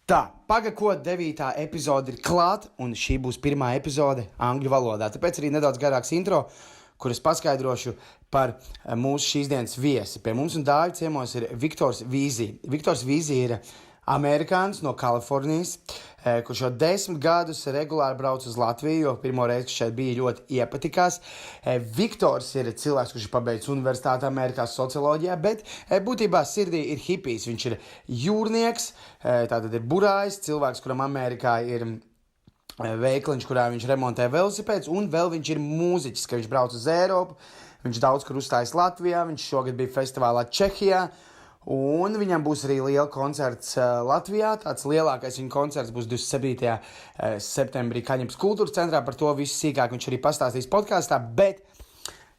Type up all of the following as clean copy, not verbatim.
Tā, Paga, ko 9. epizode ir klāt, un šī būs pirmā epizode angļu valodā. Tāpēc arī nedaudz garāks intro, kur es paskaidrošu par mūsu šīs dienas viesi. Pie mums un Dāvi ciemos ir Viktors Veysey. Viktors Veysey ir amerikānis no Kalifornijas, kurš jau 10 gadus regulāri brauc uz Latviju, jo pirmo reizi, kas šeit bija, ļoti iepatikās. Viktors ir cilvēks, kurš ir pabeidzis universitāti Amerikās socioloģijā, bet būtībā sirdī ir hipijs. Viņš ir jūrnieks, tātad ir burājs, cilvēks, kuram Amerikā ir veikliņš, kurā viņš remontē velosipēdus, un vēl viņš ir mūziķis, ka viņš brauc uz Eiropu, viņš daudz kur uzstājas Latvijā, viņš šogad bija festivālā Čehijā, un viņam būs arī liela koncerts Latvijā. Tāds lielākais viņa koncerts būs 27. septembrī Kaņepes Kulturas Centrā. Par to visu sīkāk viņš arī pastāstīs podkāstā. Bet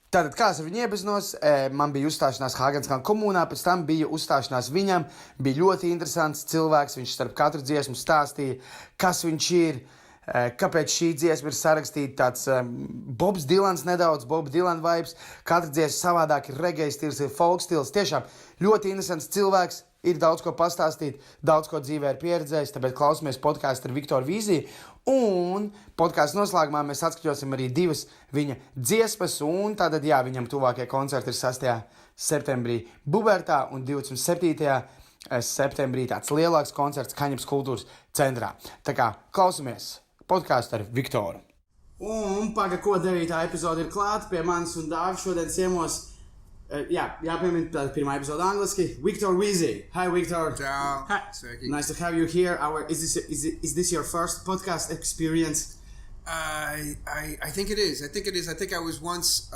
tātad, kā es ar viņu iepazinos, man bija uzstāšanās Hāgenskāna komunā, pēc tam bija uzstāšanās viņam. Bija ļoti interesants cilvēks, viņš starp katru dziesmu stāstīja, kas viņš ir. Kāpēc šī dziesma ir sarakstīta tāds Bobs Dilans nedaudz, Bob Dylan vibes. Katra dziesma savādāk ir reggae stils, ir folk stils. Tiešām ļoti interesants cilvēks, ir daudz ko pastāstīt, daudz ko dzīvē ir pieredzējis, tāpēc klausamies podkāstu ar Viktoru Veysey. Un podkāstu noslēgumā mēs atskaņosim arī divas viņa dziesmas, un tātad, jā, viņam tuvākie koncerti ir 6. septembrī Bubertā un 27. septembrī tāds lielāks koncerts Kaņepes Kulturas Centrā. Tā kā klausamies podkāstu ar Viktoru. Un Paga, ko 9. epizode ir klāta pie manis un Dāvi šodien ciemos. Jāpiemina tāda pirmā epizode angliski. Viktor Veysey. Hi, Viktor. Ciao. Hi. Nice to have you here. Is this your first podcast experience? I think it is. I think I was once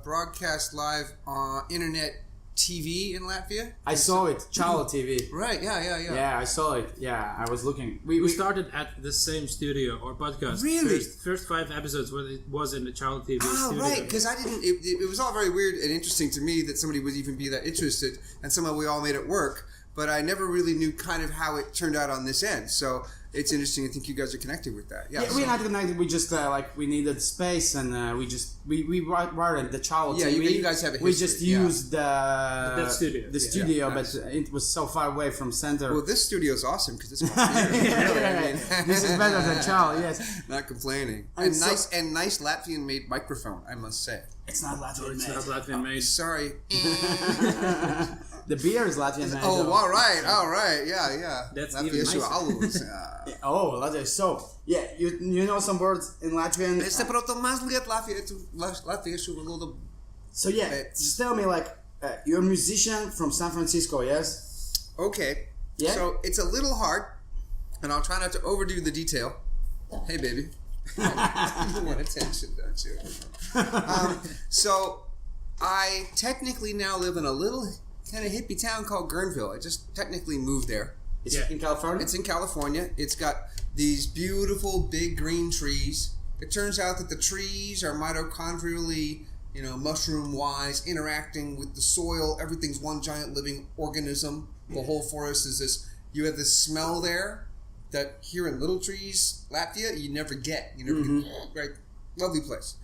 broadcast live on internet TV in Latvia. I saw it. Chalo TV. Right, yeah. Yeah, I saw it. Yeah, I was looking. We started at the same studio or podcast. Really? First 5 episodes where it was in the Chalo TV studio. Right, because I didn't. It was all very weird and interesting to me that somebody would even be that interested, and somehow we all made it work. But I never really knew kind of how it turned out on this end. So it's interesting. I think you guys are connected with that. Yeah, we're not connected. We just we needed space, and we wired the Chalo TV. Yeah, you guys have a history. We just used the studio, nice. But it was so far away from center. Well, this studio is awesome because it's my This is better than Chalo. Yes, not complaining. And nice Latvian made microphone, I must say. It's not Latvian made. It's not Latvian made. Sorry. The beer is Latvian made. Oh, all right. Yeah. That's Latviešu even nicer. alus. Oh, Latviešu. So, yeah, you know some words in Latvian? Es saprotu mazliet latviešu valodu. So, yeah, just tell me, you're a musician from San Francisco, yes? Okay. Yeah? So, it's a little hard, and I'll try not to overdo the detail. Hey, baby. You want attention, don't you? So, I technically now live in a little kind of hippie town called Guerneville. I just technically moved there. Is it in California? It's in California. It's got these beautiful big green trees. It turns out that the trees are mitochondrially, mushroom-wise, interacting with the soil. Everything's one giant living organism. The whole forest is this. You have this smell there that here in Little Trees, Latvia, you never get. You never get. Right? Lovely place.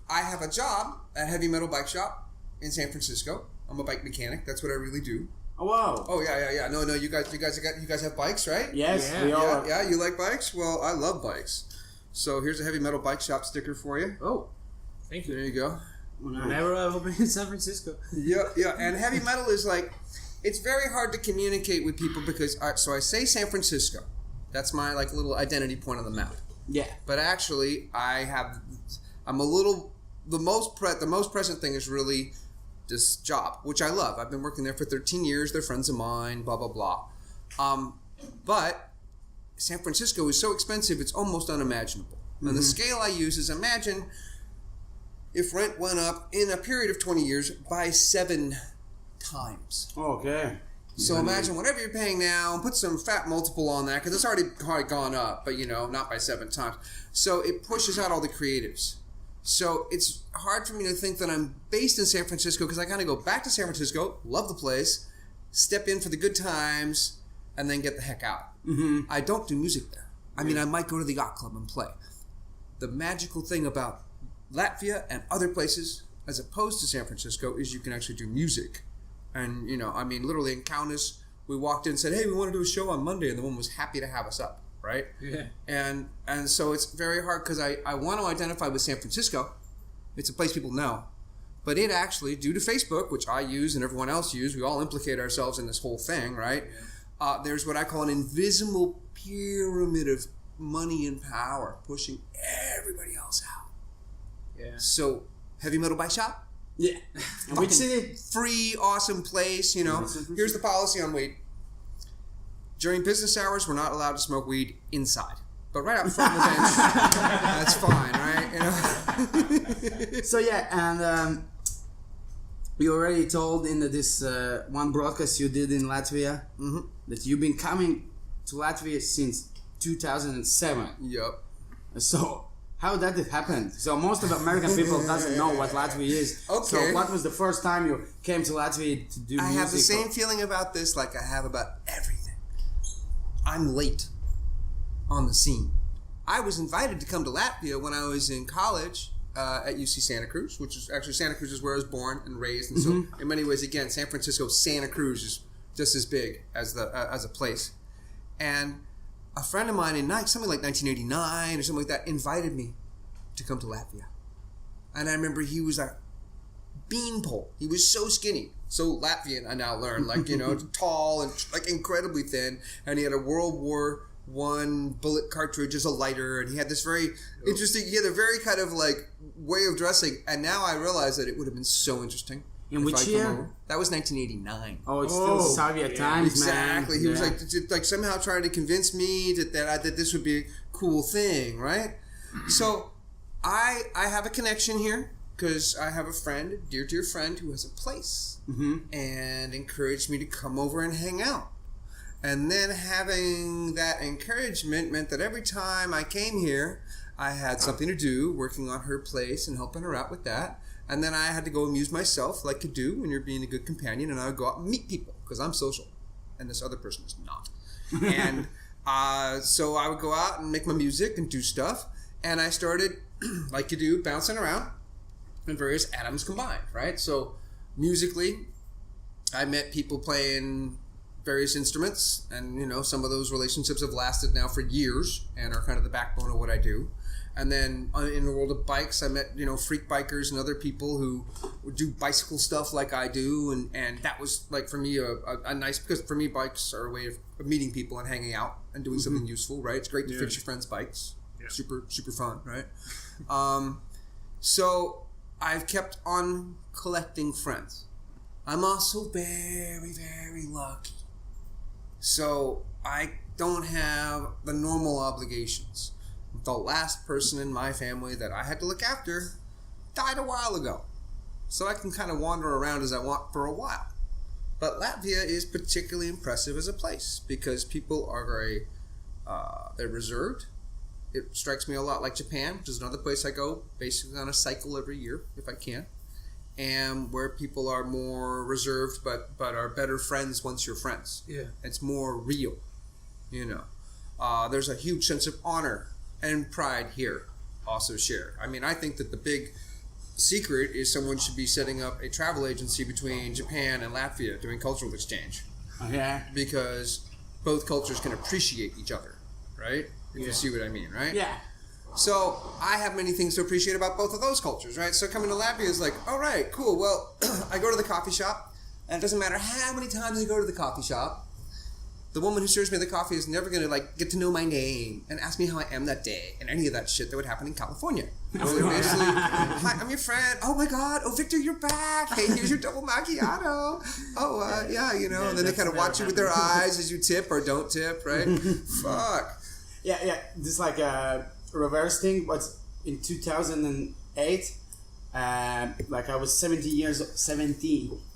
I have a job at a heavy metal bike shop in San Francisco. I'm a bike mechanic. That's what I really do. Oh, wow. Oh, yeah. No, you guys have bikes, right? Yes, we all. Yeah, you like bikes? Well, I love bikes. So here's a heavy metal bike shop sticker for you. Oh, thank you. There you go. Whenever I'm hoping in San Francisco. Yeah. And heavy metal is it's very hard to communicate with people because, so I say San Francisco. That's my little identity point on the map. Yeah. But actually, the most present thing is really this job, which I love. I've been working there for 13 years. They're friends of mine, blah, blah, blah. But San Francisco is so expensive, it's almost unimaginable. And the scale I use is imagine if rent went up in a period of 20 years by 7 times. Okay. So imagine whatever you're paying now, put some fat multiple on that, because it's already gone up, but not by 7 times. So it pushes out all the creatives. So it's hard for me to think that I'm based in San Francisco because I kind of go back to San Francisco, love the place, step in for the good times, and then get the heck out. I don't do music there. I mean, I might go to the yacht club and play. The magical thing about Latvia and other places, as opposed to San Francisco, is you can actually do music. And, literally in Kaunas, we walked in and said, hey, we want to do a show on Monday, and the woman was happy to have us up, right? Yeah. And so it's very hard because I want to identify with San Francisco. It's a place people know. But it actually, due to Facebook, which I use and everyone else use, we all implicate ourselves in this whole thing, right? Yeah. There's what I call an invisible pyramid of money and power pushing everybody else out. Yeah. So, heavy metal bike shop? Yeah. And which city? Free, awesome place, you know. Here's the policy on weed. During business hours, we're not allowed to smoke weed inside. But right out front of the bench, that's fine, right? You know? So yeah, and you already told in this one broadcast you did in Latvia that you've been coming to Latvia since 2007. Yep. So how did it happen? So most of American people doesn't know what Latvia is. Okay. So what was the first time you came to Latvia to do music? I have the same feeling about this like I have about everything. I'm late on the scene. I was invited to come to Latvia when I was in college at UC Santa Cruz, which is actually Santa Cruz is where I was born and raised. And so in many ways, again, San Francisco, Santa Cruz is just as big as a place. And a friend of mine in something like 1989 or something like that invited me to come to Latvia. And I remember he was a beanpole. He was so skinny. So Latvian, I now learned, like, you know, tall and like incredibly thin. And he had a World War I bullet cartridge as a lighter. And he had this very interesting, he had a very kind of like way of dressing. And now I realize that it would have been so interesting. In which year? That was 1989. Oh, it's still Soviet times, exactly. Man. He was like somehow trying to convince me that this would be a cool thing, right? So I have a connection here because I have a friend, a dear friend, who has a place and encouraged me to come over and hang out. And then having that encouragement meant that every time I came here, I had something to do, working on her place and helping her out with that. And then I had to go amuse myself like you do when you're being a good companion, and I would go out and meet people because I'm social and this other person is not. And so I would go out and make my music and do stuff, and I started, like you do, bouncing around and various atoms combined, right? So musically, I met people playing various instruments, and you know, some of those relationships have lasted now for years and are kind of the backbone of what I do. And then in the world of bikes, I met, you know, freak bikers and other people who do bicycle stuff like I do. And that was, like, for me, a nice, because for me, bikes are a way of meeting people and hanging out and doing something useful, right? It's great to fix your friends' bikes. Yeah. Super, super fun, right? So I've kept on collecting friends. I'm also very, very lucky. So I don't have the normal obligations. The last person in my family that I had to look after died a while ago. So I can kind of wander around as I want for a while. But Latvia is particularly impressive as a place because people are very, they're reserved. It strikes me a lot like Japan, which is another place I go basically on a cycle every year if I can. And where people are more reserved but are better friends once you're friends. Yeah. It's more real, you know. There's a huge sense of honor and pride here also shared. I mean, I think that the big secret is someone should be setting up a travel agency between Japan and Latvia doing cultural exchange. Yeah. Because both cultures can appreciate each other, right? If you see what I mean, right? Yeah. So I have many things to appreciate about both of those cultures, right? So coming to Latvia is like, all right, cool. Well, I go to the coffee shop, and it doesn't matter how many times I go to the coffee shop, the woman who serves me the coffee is never going to like get to know my name and ask me how I am that day and any of that shit that would happen in California. So they're basically, hi, I'm your friend. Oh my God. Oh, Victor, you're back. Hey, here's your double macchiato. Oh, yeah, you know. And then they kind of watch you with their eyes as you tip or don't tip, right? Fuck. Yeah. This like a reverse thing. But in 2008, like I was 17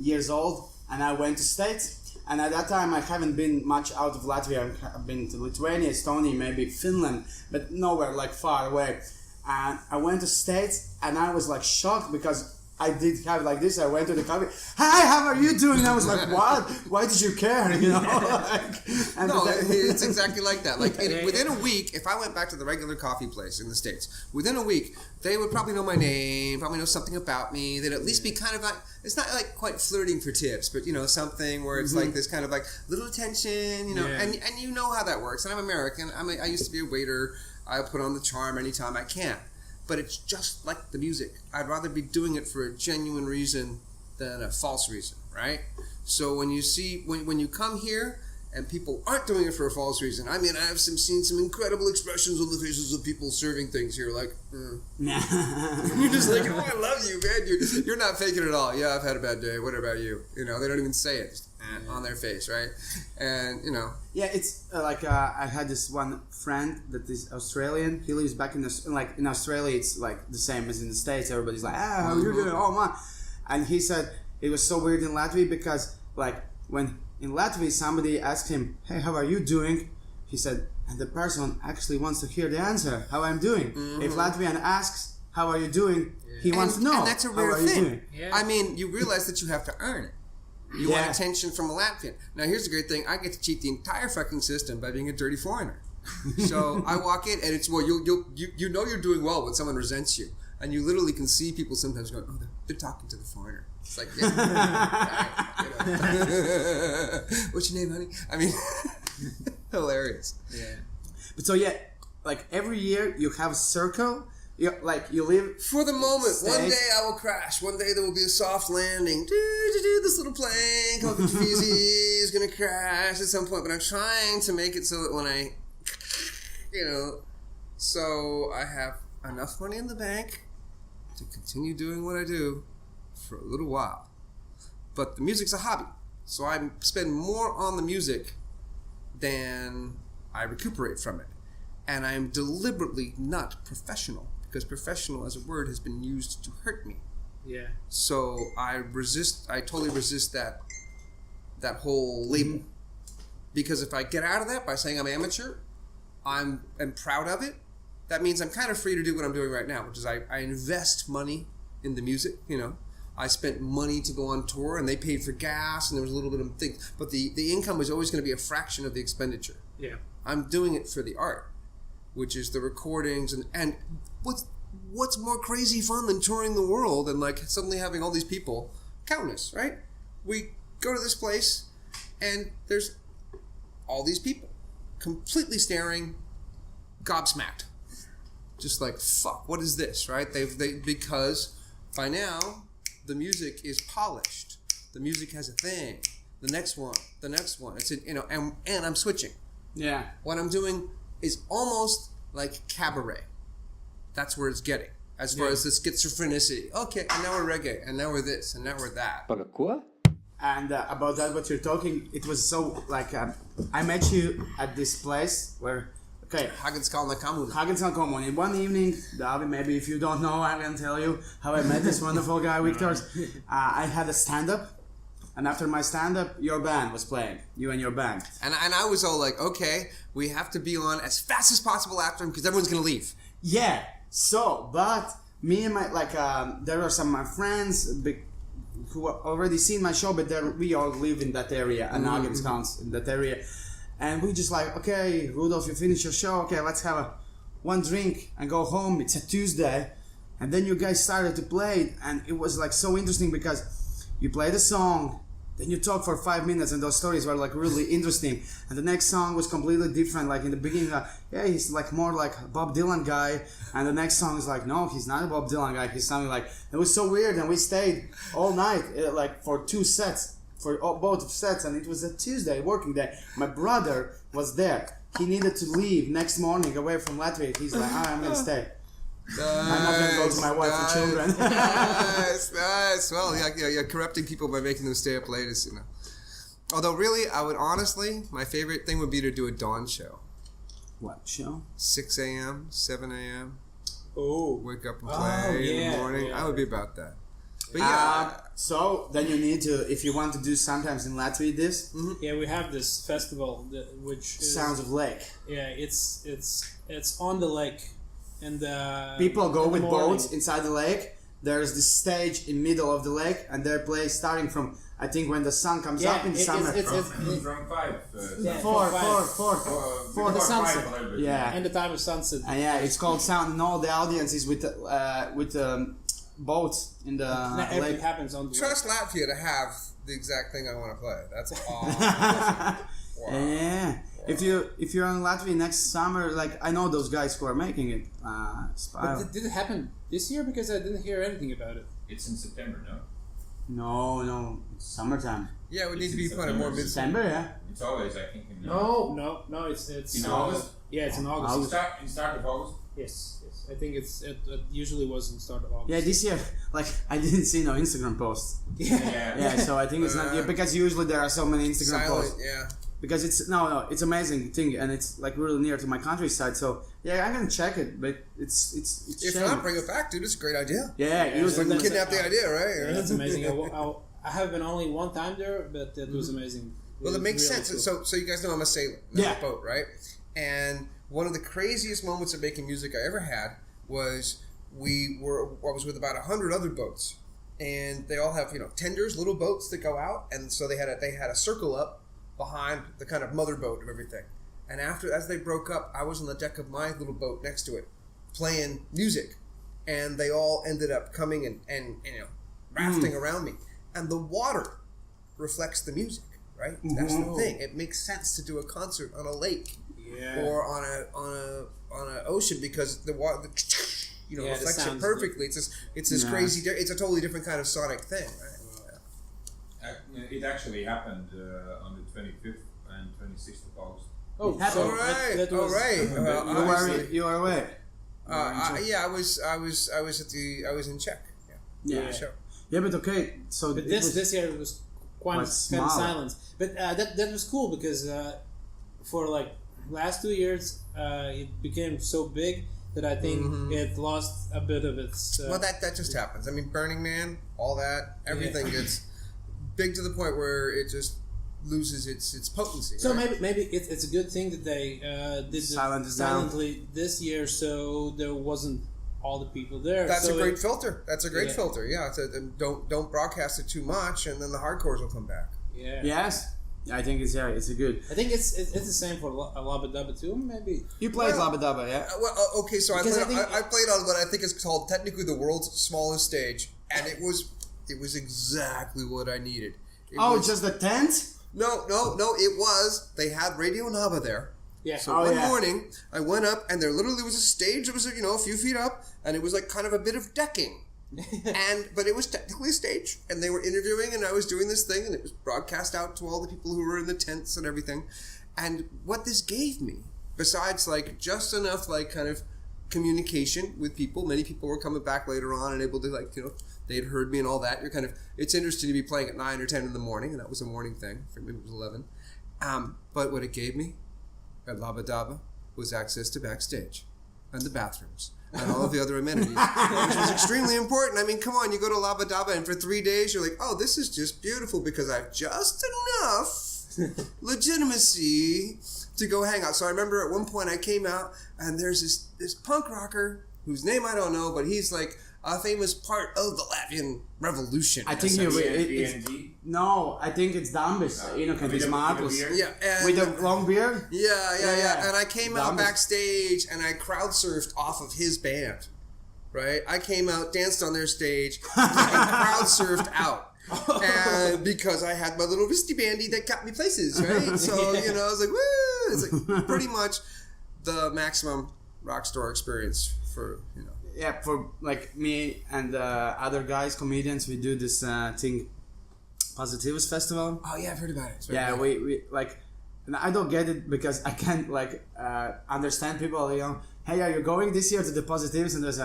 years old, and I went to States. And at that time, I haven't been much out of Latvia. I've been to Lithuania, Estonia, maybe Finland, but nowhere like far away. And I went to States, and I was like shocked because I did have like this. I went to the coffee. Hi, how are you doing? And I was like, what? Why did you care? You know? It's exactly like that. Like within a week, if I went back to the regular coffee place in the States, within a week, they would probably know my name, probably know something about me. They'd at least be kind of like, it's not like quite flirting for tips, but something where it's like this kind of like little attention, and you know how that works. And I'm American. I used to be a waiter. I put on the charm anytime I can. But it's just like the music. I'd rather be doing it for a genuine reason than a false reason, right? So when you see, when you come here and people aren't doing it for a false reason, I mean, I've seen some incredible expressions on the faces of people serving things here, like, you're just like, oh, I love you, man. You're not faking it at all. Yeah, I've had a bad day. What about you? They don't even say it. Just, on their face, right? And yeah, it's like I had this one friend that is Australian. He lives back in Australia. It's like the same as in the States. Everybody's like, how are you doing? Oh man! And he said it was so weird in Latvia because like when in Latvia somebody asked him, hey, how are you doing? He said, and the person actually wants to hear the answer, how I'm doing. If Latvian asks, how are you doing? He wants to know. And that's a rare thing. Yeah. I mean, you realize that you have to earn it. You want attention from a Latvian. Now, here's the great thing. I get to cheat the entire fucking system by being a dirty foreigner. So I walk in, and it's, well, you know you're doing well when someone resents you. And you literally can see people sometimes going, oh, they're talking to the foreigner. It's like, what's your name, honey? I mean, hilarious. Yeah. But so, like every year you have a circle. You live for the moment. One day I will crash. One day there will be a soft landing. This little plane called the Veysey is going to crash at some point. But I'm trying to make it so that when I, so I have enough money in the bank to continue doing what I do for a little while. But the music's a hobby, so I spend more on the music than I recuperate from it, and I'm deliberately not professional. Because professional as a word has been used to hurt me. Yeah. So I totally resist that whole label. Because if I get out of that by saying I'm amateur, I'm proud of it, that means I'm kind of free to do what I'm doing right now, which is I invest money in the music, I spent money to go on tour, and they paid for gas, and there was a little bit of things. But the income was always going to be a fraction of the expenditure. Yeah. I'm doing it for the art, which is the recordings and what's more crazy fun than touring the world and like suddenly having all these people countless, right? We go to this place and there's all these people completely staring, gobsmacked, just like, fuck, what is this, right? Because by now the music is polished, the music has a thing, the next one, it's and I'm switching. Yeah. What I'm doing is almost like cabaret. That's where it's getting. As far as the schizophrenicity. Okay, and now we're reggae, and now we're this, and now we're that. Paga, ko? And about that, what you're talking, it was so, like, I met you at this place where, okay. Hagenskalna Kommun. Hagenskalna Kommun. In one evening, Davi, maybe if you don't know, I can tell you how I met this wonderful guy, Viktor. I had a stand-up. And after my stand-up, your band was playing. You and your band. And I was all like, okay, we have to be on as fast as possible after him because everyone's going to leave. Yeah. So, but me and my, there are some of my friends who already seen my show, but we all live in that area, and Hagenskalns in that area. And we just like, okay, Rudolf, you finish your show. Okay, let's have one drink and go home. It's a Tuesday. And then you guys started to play, and it was like so interesting because you played a song, then you talk for 5 minutes, and those stories were like really interesting. And the next song was completely different. Like in the beginning, he's like more like a Bob Dylan guy, and the next song is like, no, he's not a Bob Dylan guy. He's something like, it was so weird. And we stayed all night, like for 2 sets, for both sets, and it was a Tuesday working day. My brother was there. He needed to leave next morning away from Latvia. He's like, I'm gonna stay. Nice, I'm not going to go to my wife and children. Nice. Well, you're corrupting people by making them stay up late, Although, really, I would honestly, my favorite thing would be to do a dawn show. What show? 6 a.m., 7 a.m. Oh. Wake up and play in the morning. Yeah. I would be about that. But so then you need to, if you want to do sometimes in Latvia this. Mm-hmm. Yeah, we have this festival which is, Sounds of Lake. Yeah, it's on the lake. And people go with boats inside the lake. there's this stage in middle of the lake, and they play starting from I think when the sun comes up in the summer. From 5. Four the sunset. Yeah, and the time of sunset. and it's called Sound, and all the audience is with boats in the Everything lake. happens on the Trust Latvia to have the exact thing I want to play. That's awesome. Wow. Yeah. If you're in Latvia next summer, like I know those guys who are making it. But did it happen this year? Because I didn't hear anything about it. It's in September, no? No, it's summertime. Yeah, we need to be playing more mid. December, yeah. It's always, I think, in No, it's in August. Yeah, it's in August. In start of August. Yes. I think it usually was in start of August. Yeah, this year, like I didn't see no Instagram posts. Yeah, so I think it's not because usually there are so many Instagram Silent, posts. yeah. Because it's amazing thing, and it's like really near to my countryside. So yeah, I'm gonna check it, but it's If shame. not, bring it back, dude. It's a great idea. Yeah, usually sometimes- Kidnap the idea, right? Yeah, that's amazing. I have been only one time there, but it was amazing. Well, it makes really sense. cool. So you guys know I'm a sailor. I'm a boat, right? And one of the craziest moments of making music I ever had was I was with about 100 other boats, and they all have tenders, little boats that go out, and so they had a circle up behind the kind of mother boat of everything. And as they broke up, I was on the deck of my little boat next to it, playing music, and they all ended up coming and rafting around me, and the water reflects the music, right? That's the thing. It makes sense to do a concert on a lake or on a ocean because the water reflects it perfectly. It's this crazy. It's a totally different kind of sonic thing, right? It actually happened on the 25th and 26th of August. Oh, so all right, that was, all right. You are away. I was in Czech. Yeah. Sure. Yeah, but okay. So But this year it was quite kind of smaller. silent. But that was cool because for like last 2 years it became so big that I think it lost a bit of its. Well, that just happens. I mean, Burning Man, all that, everything gets big to the point where it just loses its potency. So right? maybe it's a good thing that they did it silently this year, so there wasn't all the people there. That's so a great filter. That's a great filter. Yeah. Don't broadcast it too much, and then the hardcores will come back. Yeah. Yes, I think it's a good. I think it's the same for Labba Dabba too. Maybe You played Labba Dabba, yeah? Okay. So I played on what I think is called technically the world's smallest stage, and it was exactly what I needed. Just the tent? No. It was. They had Radio Naba there. yeah. So one morning, I went up, and there literally was a stage that was a few feet up, and it was like kind of a bit of decking, but it was technically a stage, and they were interviewing, and I was doing this thing, and it was broadcast out to all the people who were in the tents and everything. And what this gave me, besides like just enough like kind of communication with people, many people were coming back later on and able to they'd heard me and all that. It's interesting to be playing at 9 or 10 in the morning, and that was a morning thing. For me, it was 11. But what it gave me at Labba Dabba was access to backstage and the bathrooms and all of the other amenities, which was extremely important. I mean, come on, you go to Labba Dabba, and for 3 days, you're like, oh, this is just beautiful because I have just enough legitimacy to go hang out. So I remember at one point I came out, and there's this punk rocker whose name I don't know, but he's like a famous part of the Latvian Revolution. I think it's ENG. no, I think it's Dambis. This Marcus. Yeah, With the long beard? Yeah. And I came out Dambis. backstage, and I crowd surfed off of his band. Right? I came out, danced on their stage, and crowd surfed out. And because I had my little wristy bandy that got me places, right? So, I was like, woo! It's like pretty much the maximum rock star experience for. Yeah, for like me and other guys, comedians, we do this thing, Positivist Festival. Oh yeah, I've heard about it. Yeah, we like, and I don't get it because I can't understand people. Hey, are you going this year to the Positives? And there's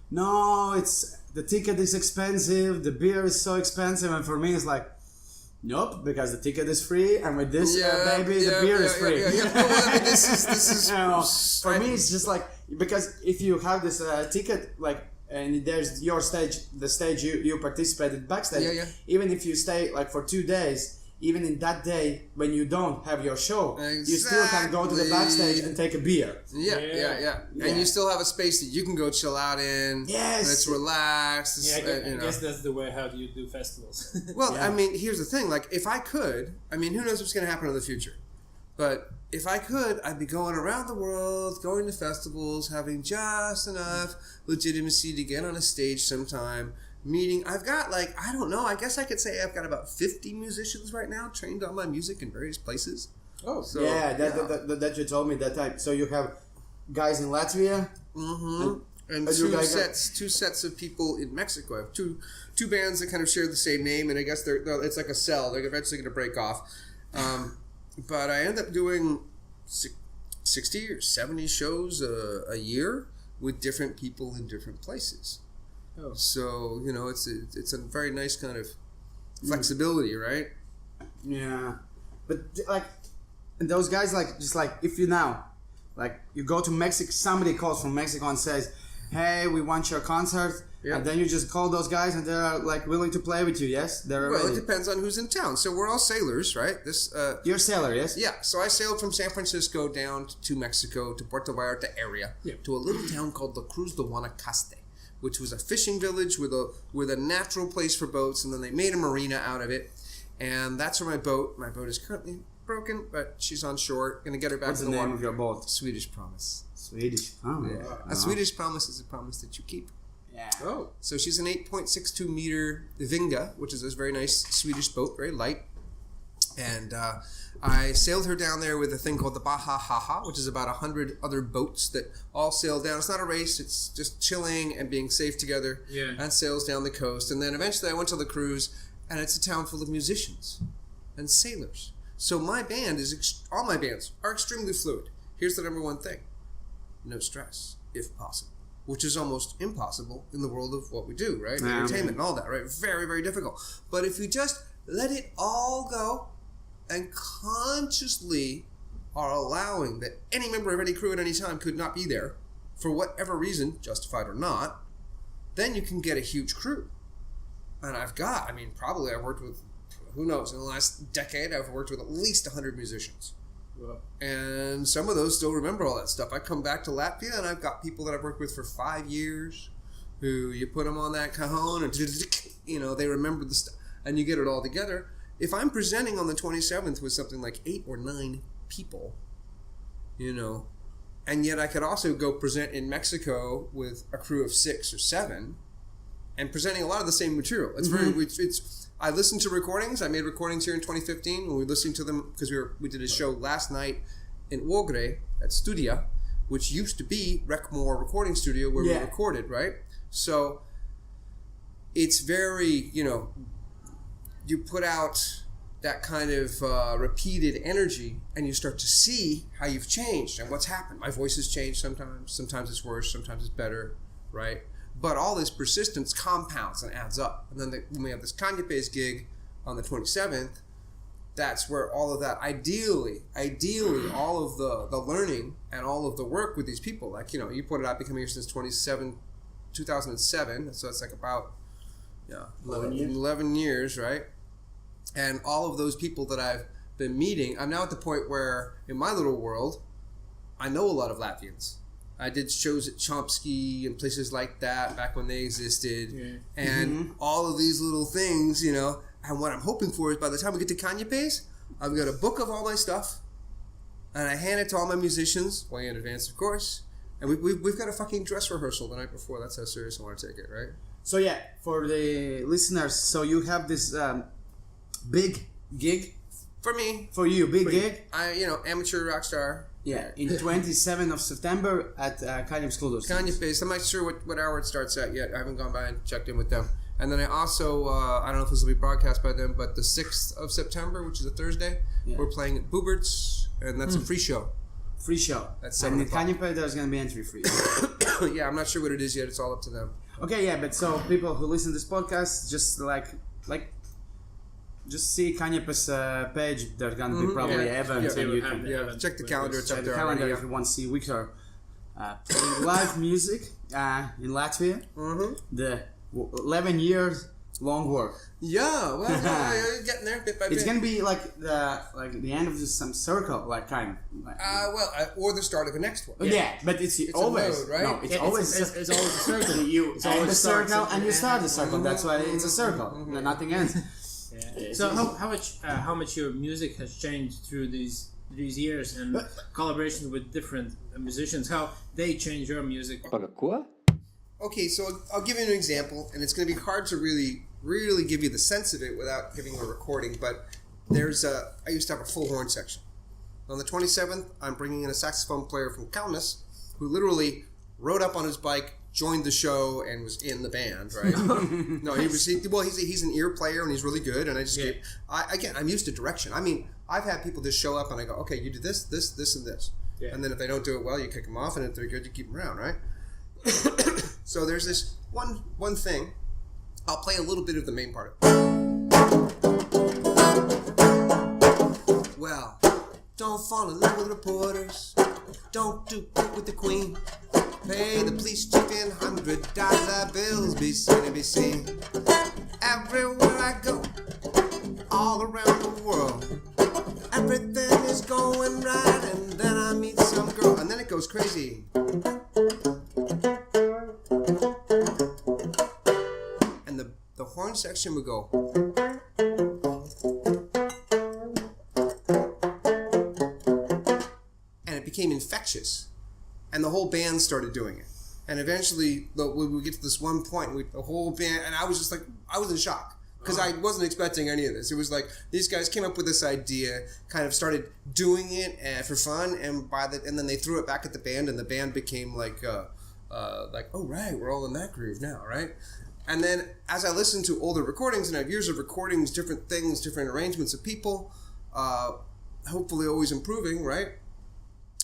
no, it's the ticket is expensive, the beer is so expensive, and for me it's like, nope, because the ticket is free, and with this baby, the beer is free. Well, I mean, this is for me, it's just like, because if you have this ticket, and there's your stage, the stage you participated backstage, even if you stay for 2 days, even in that day when you don't have your show, you still can go to the backstage and take a beer. Yeah. And you still have a space that you can go chill out in. Yes. And it's relaxed. I guess that's the way how you do festivals. Well, I mean, here's the thing. Like, if I could, I mean, who knows what's going to happen in the future? But if I could, I'd be going around the world, going to festivals, having just enough legitimacy to get on a stage sometime, meeting. I've got, like, I don't know, I guess I could say I've got about 50 musicians right now trained on my music in various places. Oh, so, yeah, that you told me that time. So you have guys in Latvia? Mm-hmm. And two sets of people in Mexico. I have two bands that kind of share the same name, and I guess it's like a cell. They're eventually going to break off. But I end up doing 60 or 70 shows a year with different people in different places. Oh. So, you know, it's a very nice kind of flexibility, right? Yeah. But, like, those guys, like, just like, if you now, like, you go to Mexico, somebody calls from Mexico and says, hey, we want your concert. Yeah. And then you just call those guys and they're like willing to play with you, yes? Well, it depends on who's in town. So we're all sailors, right? You're a sailor, yes? Yeah. So I sailed from San Francisco down to Mexico, to Puerto Vallarta area, to a little town called La Cruz de Guanacaste, which was a fishing village with a natural place for boats, and then they made a marina out of it. And that's where my boat is currently broken, but she's on shore. Gonna get her back to the water. What's the name of your boat? Swedish Promise. Swedish Promise. Yeah. Uh-huh. A Swedish Promise is a promise that you keep. Yeah. Oh. So she's an 8.62 meter Vinga, which is this very nice Swedish boat, very light. And I sailed her down there with a thing called the Baja Haha, which is about 100 other boats that all sail down. It's not a race, it's just chilling and being safe together. Yeah. And sails down the coast. And then eventually I went to the cruise, and it's a town full of musicians and sailors. So my band all my bands are extremely fluid. Here's the number one thing. No stress, if possible. Which is almost impossible in the world of what we do, right? Entertainment and all that, right? Very, very difficult. But if you just let it all go and consciously are allowing that any member of any crew at any time could not be there for whatever reason, justified or not, then you can get a huge crew. And probably I've worked with, who knows, in the last decade, I've worked with at least 100 musicians. Wow. And some of those still remember all that stuff. I come back to Latvia and I've got people that I've worked with for 5 years who you put them on that cajon and, you know, they remember the stuff and you get it all together. If I'm presenting on the 27th with something like 8 or 9 people, you know, and yet I could also go present in Mexico with a crew of 6 or 7 and presenting a lot of the same material. It's I listened to recordings. I made recordings here in 2015 when we listened to them because we did a show last night in Ogre at Studia, which used to be Recmore Recording Studio where we recorded, right? So it's very, you know, you put out that kind of repeated energy and you start to see how you've changed and what's happened. My voice has changed sometimes. Sometimes it's worse. Sometimes it's better, right? But all this persistence compounds and adds up. And then when we have this Kaņepes gig on the 27th, that's where all of that, ideally, all of the learning and all of the work with these people, like, you know, you pointed out, becoming here since 2007, so that's like about 11 years, right? And all of those people that I've been meeting, I'm now at the point where, in my little world, I know a lot of Latvians. I did shows at Chomsky and places like that back when they existed. And all of these little things, you know, and what I'm hoping for is by the time we get to Kaņepes, I've got a book of all my stuff and I hand it to all my musicians, way in advance, of course. And we've got a fucking dress rehearsal the night before. That's how serious I want to take it, right? So yeah, for the listeners, so you have this big gig. For me. For you, big gig. Amateur rock star. Yeah, in 27th of September at Kaņepes Kulturas Centrā. Kaņepes. I'm not sure what hour it starts at yet. I haven't gone by and checked in with them. And then I also, I don't know if this will be broadcast by them, but the 6th of September, which is a Thursday, we're playing at Boobert's, and that's a free show. Free show. That's 7 o'clock. And in Kaņepes, there's going to be entry free. Yeah, I'm not sure what it is yet. It's all up to them. Okay, yeah, but so people who listen to this podcast, just just see Kaņepes page. There's going to be probably events. And you can check the calendar. It's up there. Calendar if you want to see Viktor playing live music in Latvia. The 11 years long work. Yeah, well, you're getting there bit by bit. It's gonna be like the end of some circle, like kind. Like, or the start of the next one. yeah, but it's always a road, right? No, it's always it's always a circle. You it's always the circle and you start the circle. That's why it's a circle. Nothing ends. Yeah. So how much your music has changed through these years and collaborations with different musicians? How they change your music? Okay, so I'll give you an example, and it's going to be hard to really give you the sense of it without giving a recording, but I used to have a full horn section. On the 27th, I'm bringing in a saxophone player from Kaņepes who literally rode up on his bike, joined the show, and was in the band, right? No, he's an ear player, and he's really good, and I'm used to direction. I mean, I've had people just show up, and I go, okay, you do this, this, this, and this. Yeah. And then if they don't do it well, you kick them off, and if they're good, you keep them around, right? So there's this one thing. I'll play a little bit of the main part. Well, don't fall in love with reporters. Don't do it with the queen. Pay the police chief in $100 bills. Be seen and be seen. Everywhere I go, all around the world, everything is going right, and then I meet some girl, and then it goes crazy. The horn section would go. And it became infectious. And the whole band started doing it. And eventually, we would get to this one point, the whole band, and I was just like, I was in shock. Because I wasn't expecting any of this. It was like, these guys came up with this idea, kind of started doing it for fun, and then they threw it back at the band, and the band became like, oh right, we're all in that groove now, right? And then as I listened to older recordings, and I have years of recordings, different things, different arrangements of people, hopefully always improving, right?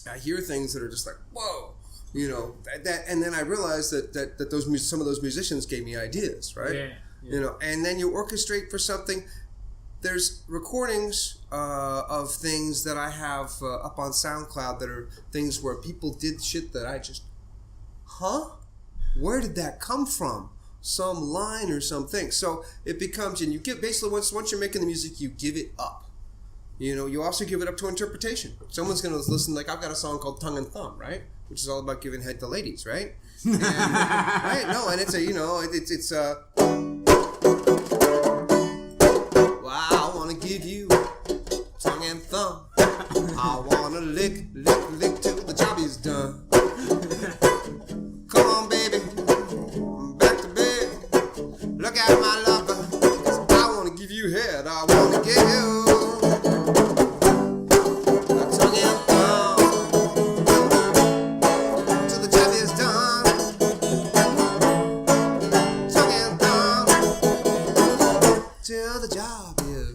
I hear things that are just like, whoa, and then I realized that some of those musicians gave me ideas, right? Yeah. And then you orchestrate for something. There's recordings of things that I have up on SoundCloud that are things where people did shit that I just, where did that come from? Some line or something. So it becomes, and you give basically once you're making the music, you give it up. You also give it up to interpretation. Someone's going to listen. Like I've got a song called "Tongue and Thumb," right, which is all about giving head to ladies, right? And, right? No, and it's it's I want to give you tongue and thumb. I want to lick till the job is done. Come on, baby. Look at my lover, 'cause I want to give you head, I want to give you a tongue and thumb, till the job is done, tongue and thumb, till the job is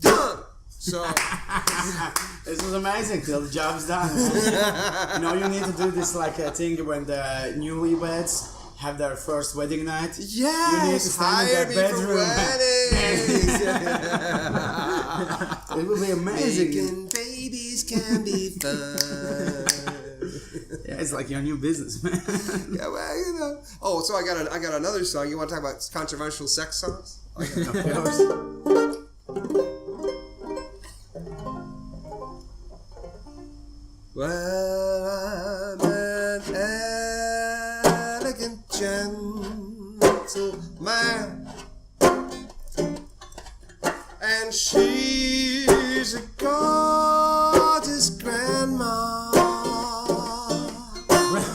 done. So, this is amazing, till the job is done. You need to do this like a thing when the newlyweds have their first wedding night. Yes, you need to stand in their bedroom. It will be amazing. Making babies can be fun. Yeah, it's like your new business, man. Yeah, well, Oh, so I got another song. You want to talk about controversial sex songs? Of course. Well, I'm an elegant gentleman, and she's a gorgeous grandma,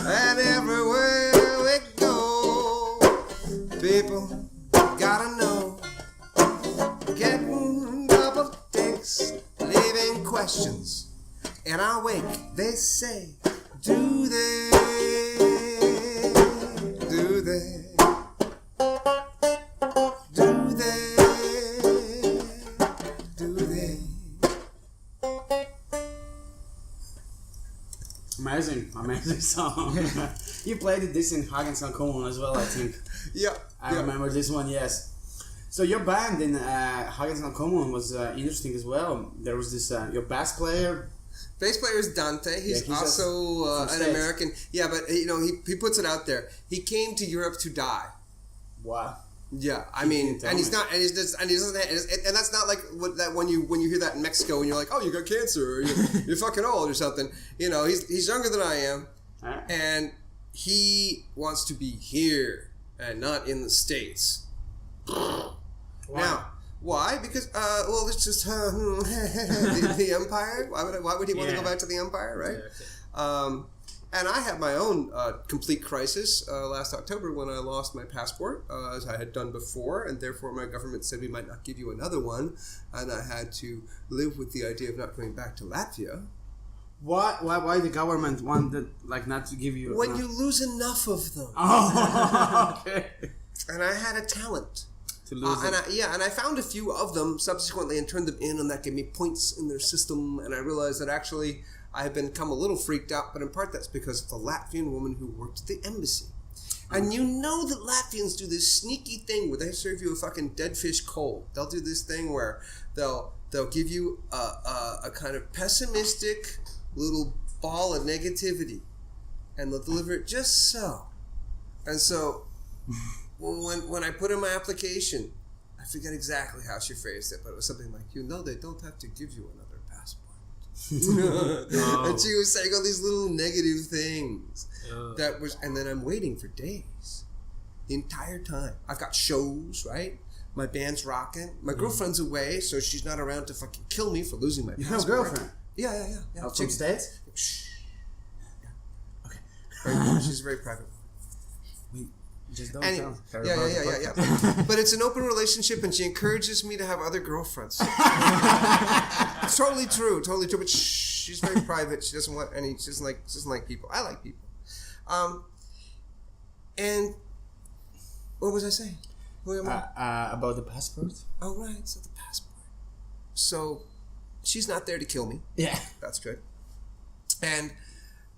and everywhere we go, people gotta know, getting double dicks, leaving questions. In our wake, they say, do they? Do they? Do they? Do they? Amazing song. You played this in Hagens Common as well, I think. Yeah. I remember this one, yes. So your band in Hagens Common was interesting as well. There was this, your bass player, Bass player is Dante. He's also an American. Yeah, but he puts it out there. He came to Europe to die. Wow. Yeah, I mean, and he's not, and he doesn't, and that's not like when you hear that in Mexico and you're like, oh, you got cancer, or you're fucking old or something. He's younger than I am, and he wants to be here and not in the States. Wow. Now, why? Because it's just the Empire. Why would he want to go back to the Empire, right? Yeah, okay. And I had my own complete crisis last October when I lost my passport, as I had done before, and therefore my government said we might not give you another one, and I had to live with the idea of not going back to Latvia. Why the government wanted not to give you? When you lose enough of them. Oh, okay. And I had a talent to lose and I found a few of them subsequently and turned them in, and that gave me points in their system, and I realized that actually I had become a little freaked out, but in part that's because of the Latvian woman who worked at the embassy. And you know that Latvians do this sneaky thing where they serve you a fucking dead fish cold. They'll do this thing where they'll give you a kind of pessimistic little ball of negativity, and they'll deliver it just so. And so when I put in my application, I forget exactly how she phrased it, but it was something like, they don't have to give you another passport. And she was saying all these little negative things. And then I'm waiting for days. The entire time. I've got shows, right? My band's rocking. My girlfriend's away, so she's not around to fucking kill me for losing my passport. You have a girlfriend? Yeah. From States? Shh. Yeah. Okay. She's very private. Just don't anyway, tell. Yeah. But it's an open relationship, and she encourages me to have other girlfriends. It's totally true. But she's very private. She doesn't want any. She doesn't like people. I like people. And what was I saying? About the passport. Oh right, so the passport. So she's not there to kill me. Yeah, that's good. And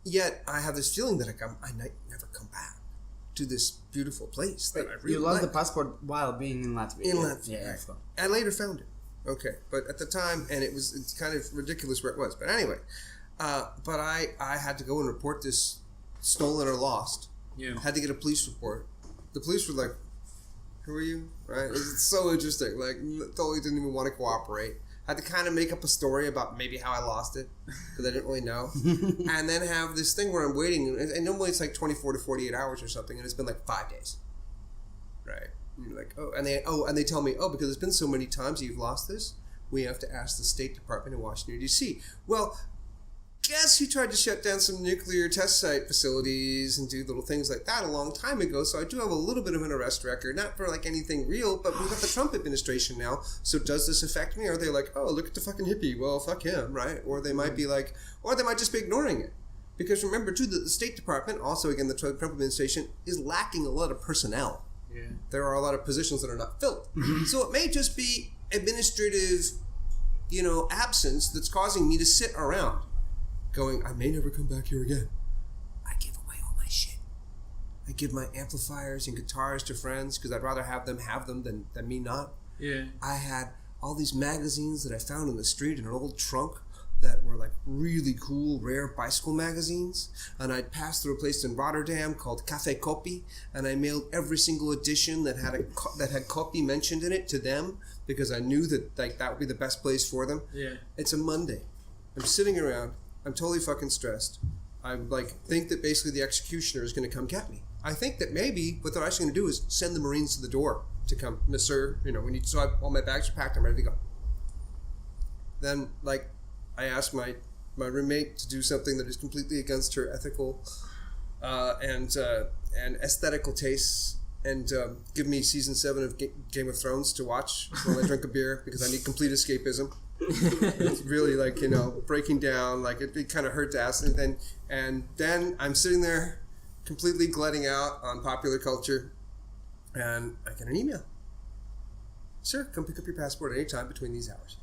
yet I have this feeling that I might never come back to this beautiful place that I really You lost the passport while being in Latvia. In Latvia, yeah. Right. I later found it. Okay, but at the time, and it's kind of ridiculous where it was. But anyway, but I had to go and report this stolen or lost. Yeah. Had to get a police report. The police were like, "Who are you?" Right? It's so interesting. Like, totally didn't even want to cooperate. Had to kind of make up a story about maybe how I lost it, because I didn't really know. And then have this thing where I'm waiting, and normally it's like 24 to 48 hours or something, and it's been like 5 days. Right? And you're like, and they tell me, because it's been so many times you've lost this, we have to ask the State Department in Washington, D.C. Well, guess who tried to shut down some nuclear test site facilities and do little things like that a long time ago, so I do have a little bit of an arrest record, not for like anything real, but we've got the Trump administration now, so does this affect me? Or are they like, oh, look at the fucking hippie, well, fuck him, right? Or they might be like, or they might just be ignoring it. Because remember, too, that the State Department, also again the Trump administration, is lacking a lot of personnel. Yeah. There are a lot of positions that are not filled. So it may just be administrative, absence that's causing me to sit around going, I may never come back here again. I give away all my shit. I give my amplifiers and guitars to friends because I'd rather have them than me not. Yeah. I had all these magazines that I found in the street in an old trunk that were like really cool, rare bicycle magazines. And I'd pass through a place in Rotterdam called Café Copy, and I mailed every single edition that had copy mentioned in it to them because I knew that that would be the best place for them. Yeah. It's a Monday. I'm sitting around. I'm totally fucking stressed. I think that basically the executioner is going to come get me. I think that maybe what they're actually going to do is send the Marines to the door to come, sir, so all my bags are packed, I'm ready to go. Then, I asked my roommate to do something that is completely against her ethical and aesthetical tastes and give me season 7 of Game of Thrones to watch while I drink a beer because I need complete escapism. It's really breaking down, it kind of hurt to ask, and then I'm sitting there completely glutting out on popular culture, and I get an email. Sir, come pick up your passport at any time between these hours.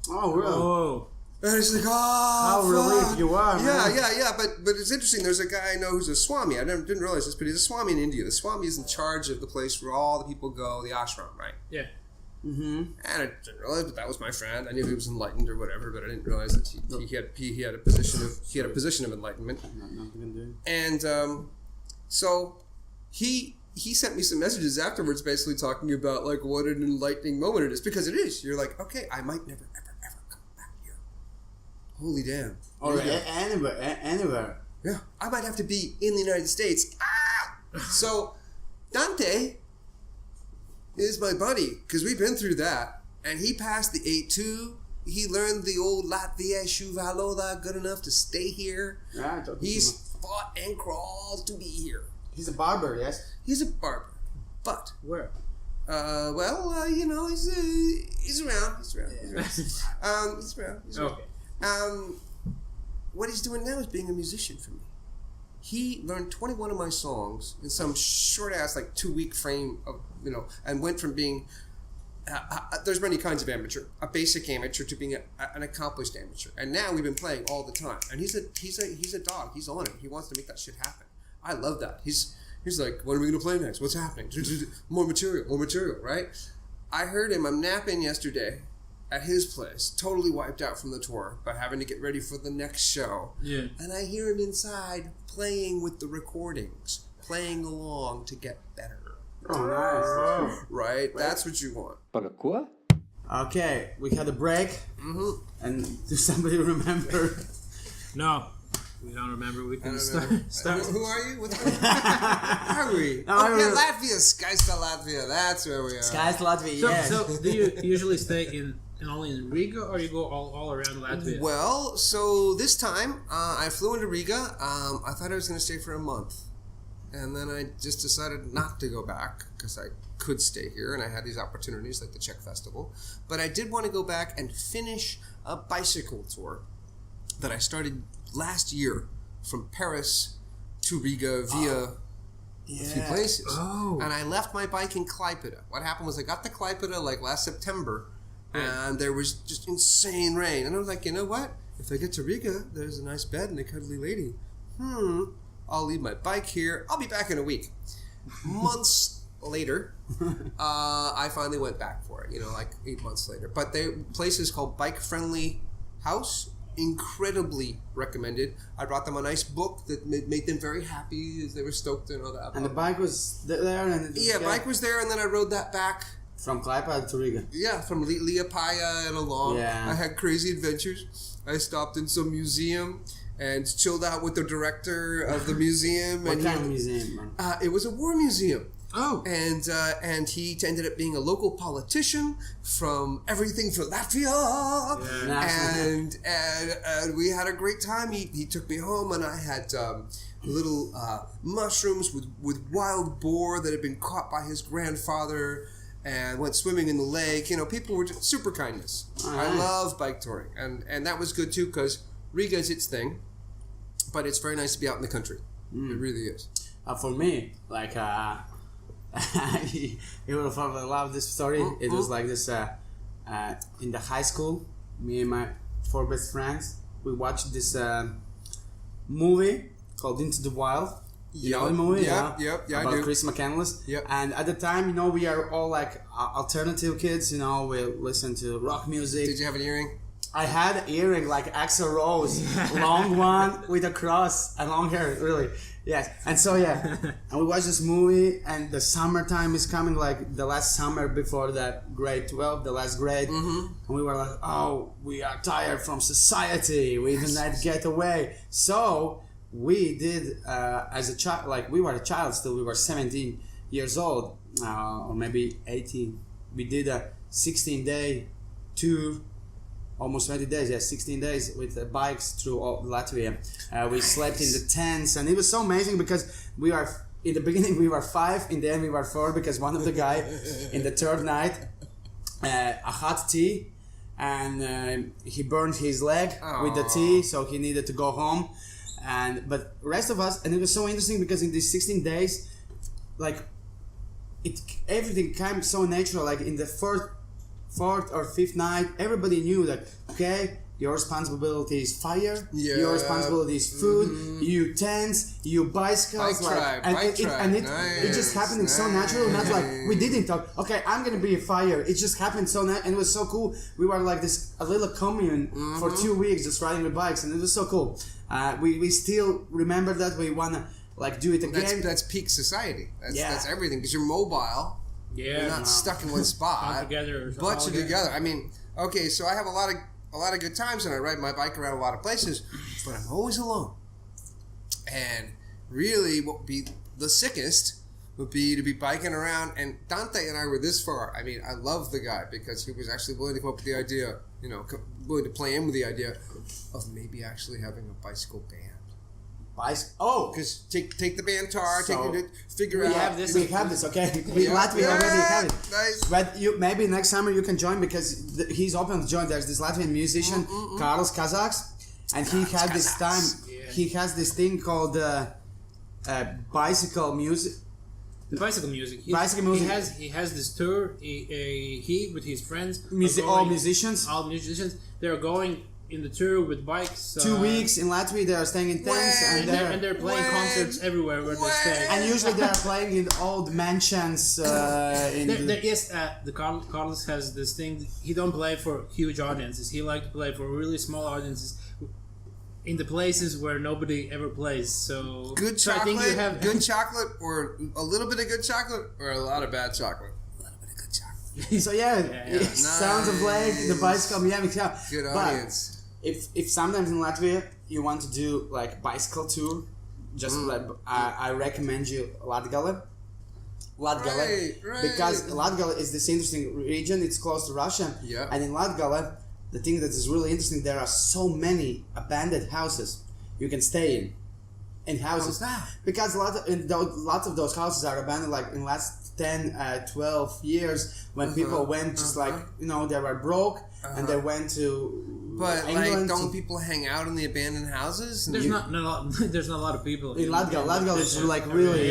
Oh, really? Oh. And it's like, how relieved you are, man. Yeah. But it's interesting. There's a guy I know who's a Swami. I didn't realize this, but he's a Swami in India. The Swami is in charge of the place where all the people go, the ashram, right? Yeah. And I didn't realize, but that was my friend. I knew he was enlightened or whatever, but I didn't realize that he had a position of enlightenment. And so he sent me some messages afterwards, basically talking about like what an enlightening moment it is, because it is. You're like, okay, I might never ever come back here. Holy damn! Or anywhere. Yeah, I might have to be in the United States. So Dante is my buddy, because we've been through that, and he passed the 8-2. He learned the old Latvia Shuvaloda good enough to stay here. Yeah, He's fought and crawled to be here. He's a barber, yes? He's a barber, but Where? you know, he's around. He's around. Okay. What he's doing now is being a musician for me. He learned 21 of my songs in some short ass, like 2-week frame of, you know, and went from being, there's many kinds of amateur, a basic amateur to being an accomplished amateur. And now we've been playing all the time. And he's a dog. He's on it. He wants to make that shit happen. I love that. He's like, when are we going to play next? What's happening? More material, right? I heard him, I'm napping yesterday at his place, totally wiped out from the tour, but having to get ready for the next show. Yeah. And I hear him inside playing with the recordings, playing along to get better. Oh, nice. Right? That's what you want. Paga quoi? Okay, we had a break. And does somebody remember? No. We don't remember. We can start. Who are you? What's going on? Where are we? Latvia. Skysta Latvia. That's where we are. Sky's Latvia, yes. So do you usually stay only in Riga, or you go all around Latvia? Well, so this time I flew into Riga. I thought I was going to stay for a month. And then I just decided not to go back because I could stay here and I had these opportunities like the Czech Festival. But I did want to go back and finish a bicycle tour that I started last year from Paris to Riga via a few places. Oh. And I left my bike in Klaipėda. What happened was I got to Klaipėda like last September and there was just insane rain. And I was like, you know what? If I get to Riga, there's a nice bed and a cuddly lady. I'll leave my bike here. I'll be back in a week. Months later, I finally went back for it, like 8 months later. But the place is called Bike Friendly House. Incredibly recommended. I brought them a nice book that made them very happy. They were stoked and all that. And the bike was there? Bike was there, and then I rode that back. From Klaipėda to Riga? Yeah, from Liepāja and along. Yeah. I had crazy adventures. I stopped in some museum and chilled out with the director of the museum. What kind of museum, man? It was a war museum. Oh. And he ended up being a local politician from everything for Latvia. Yeah. And we had a great time. He took me home and I had little mushrooms with wild boar that had been caught by his grandfather and went swimming in the lake. People were just super kindness. I love bike touring. And that was good too because Riga is its thing, but it's very nice to be out in the country. It really is. For me, like, you will probably love this story. It was like this, in the high school, me and my 4 best friends, we watched this movie called Into the Wild. You know the movie? Yep, about I do. Chris McCandless. Yep. And at the time, we are all like alternative kids, we listen to rock music. Did you have an earring? I had an earring like Axl Rose, long one with a cross and long hair, really. Yes. And so, and we watched this movie and the summertime is coming, like the last summer before that grade 12, the last grade. And we were like, oh, we are tired from society. We did not get away. So we did, as a child, like we were a child still, we were 17 years old, or maybe 18. We did a 16-day tour. Almost 20 days, 16 days with bikes through all Latvia. We slept in the tents, and it was so amazing because in the beginning we were 5, in the end we were 4 because one of the guy in the third night, a hot tea, and he burned his leg with the tea, so he needed to go home. But rest of us, and it was so interesting because in these 16 days, like everything came so natural. Like in the fourth or fifth night, everybody knew that, okay, your responsibility is fire, Yeah. your responsibility is food, you tents, you bicycles, Bike tribe, and nice, it just happening so natural, not like we didn't talk. Okay, I'm gonna be a fire. It just happened so and it was so cool. We were like a little commune for 2 weeks, just riding the bikes, and it was so cool. We still remember that. We wanna like do it again. That's peak society. Yeah. That's everything because you're mobile. Yeah, You're not stuck in one spot. All together. But you're together. I mean, okay, so I have a lot of good times and I ride my bike around a lot of places, but I'm always alone. And really, what would be the sickest would be to be biking around. And Dante and I were this far. I mean, I love the guy because he was actually willing to come up with the idea, willing to play in with the idea of maybe actually having a bicycle band. Oh, Because take the Bantar, So, figure we out. have this. We have this. Okay, in Yeah. Latvia already have it. Nice. But maybe next summer you can join because he's open to join. There's this Latvian musician, Karls Kazaks, and he had this time. Yeah. He has this thing called bicycle music. The bicycle music. Bicycle music. He has this tour. He with his friends. All musicians. All musicians. They're going in the tour with bikes. 2 weeks in Latvia. They are staying in tents, and they're playing concerts everywhere where they stay. and usually they are playing in old mansions. The Carlos has this thing. He don't play for huge audiences. He like to play for really small audiences in the places where nobody ever plays. So Good so I chocolate, think you have good chocolate, or a little bit of good chocolate, or a lot of bad chocolate. A little bit of good chocolate. So it sounds of like the bicycle music. Yeah. Good But audience. if sometimes in Latvia you want to do like bicycle tour, just like I recommend you Latgale. Right. Because Latgale is this interesting region. It's close to Russia. Yeah. And in Latgale, the thing that is really interesting, there are so many abandoned houses you can stay in houses. How's that? Because lots of those houses are abandoned like in last 10, 12 years when people went just like, they were broke and they went to But England don't people hang out in the abandoned houses? There's not there's not a lot of people in Latgale. Latgale is like really...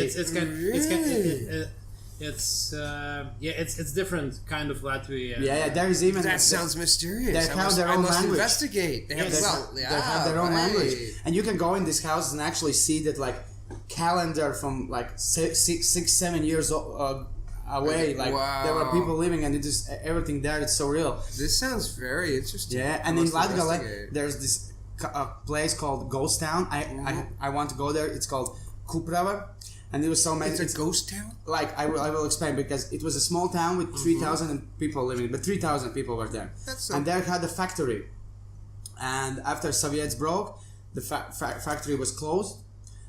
It's different kind of Latvia. Yeah, there is even... That sounds mysterious. They have their own I must language. investigate. They have, they have their own language. And you can go in these houses and actually see that like calendar from like 6-7 years away. Like there were people living and it just everything there. It's so real. This sounds very interesting. Yeah, and in Latgale there's this place called Ghost Town. I want to go there. It's called Kuprava. And there was so many. It's a ghost town? Like, I will explain because it was a small town with 3,000 people living, but 3,000 people were there. And there had a factory. And after Soviets broke, the factory was closed.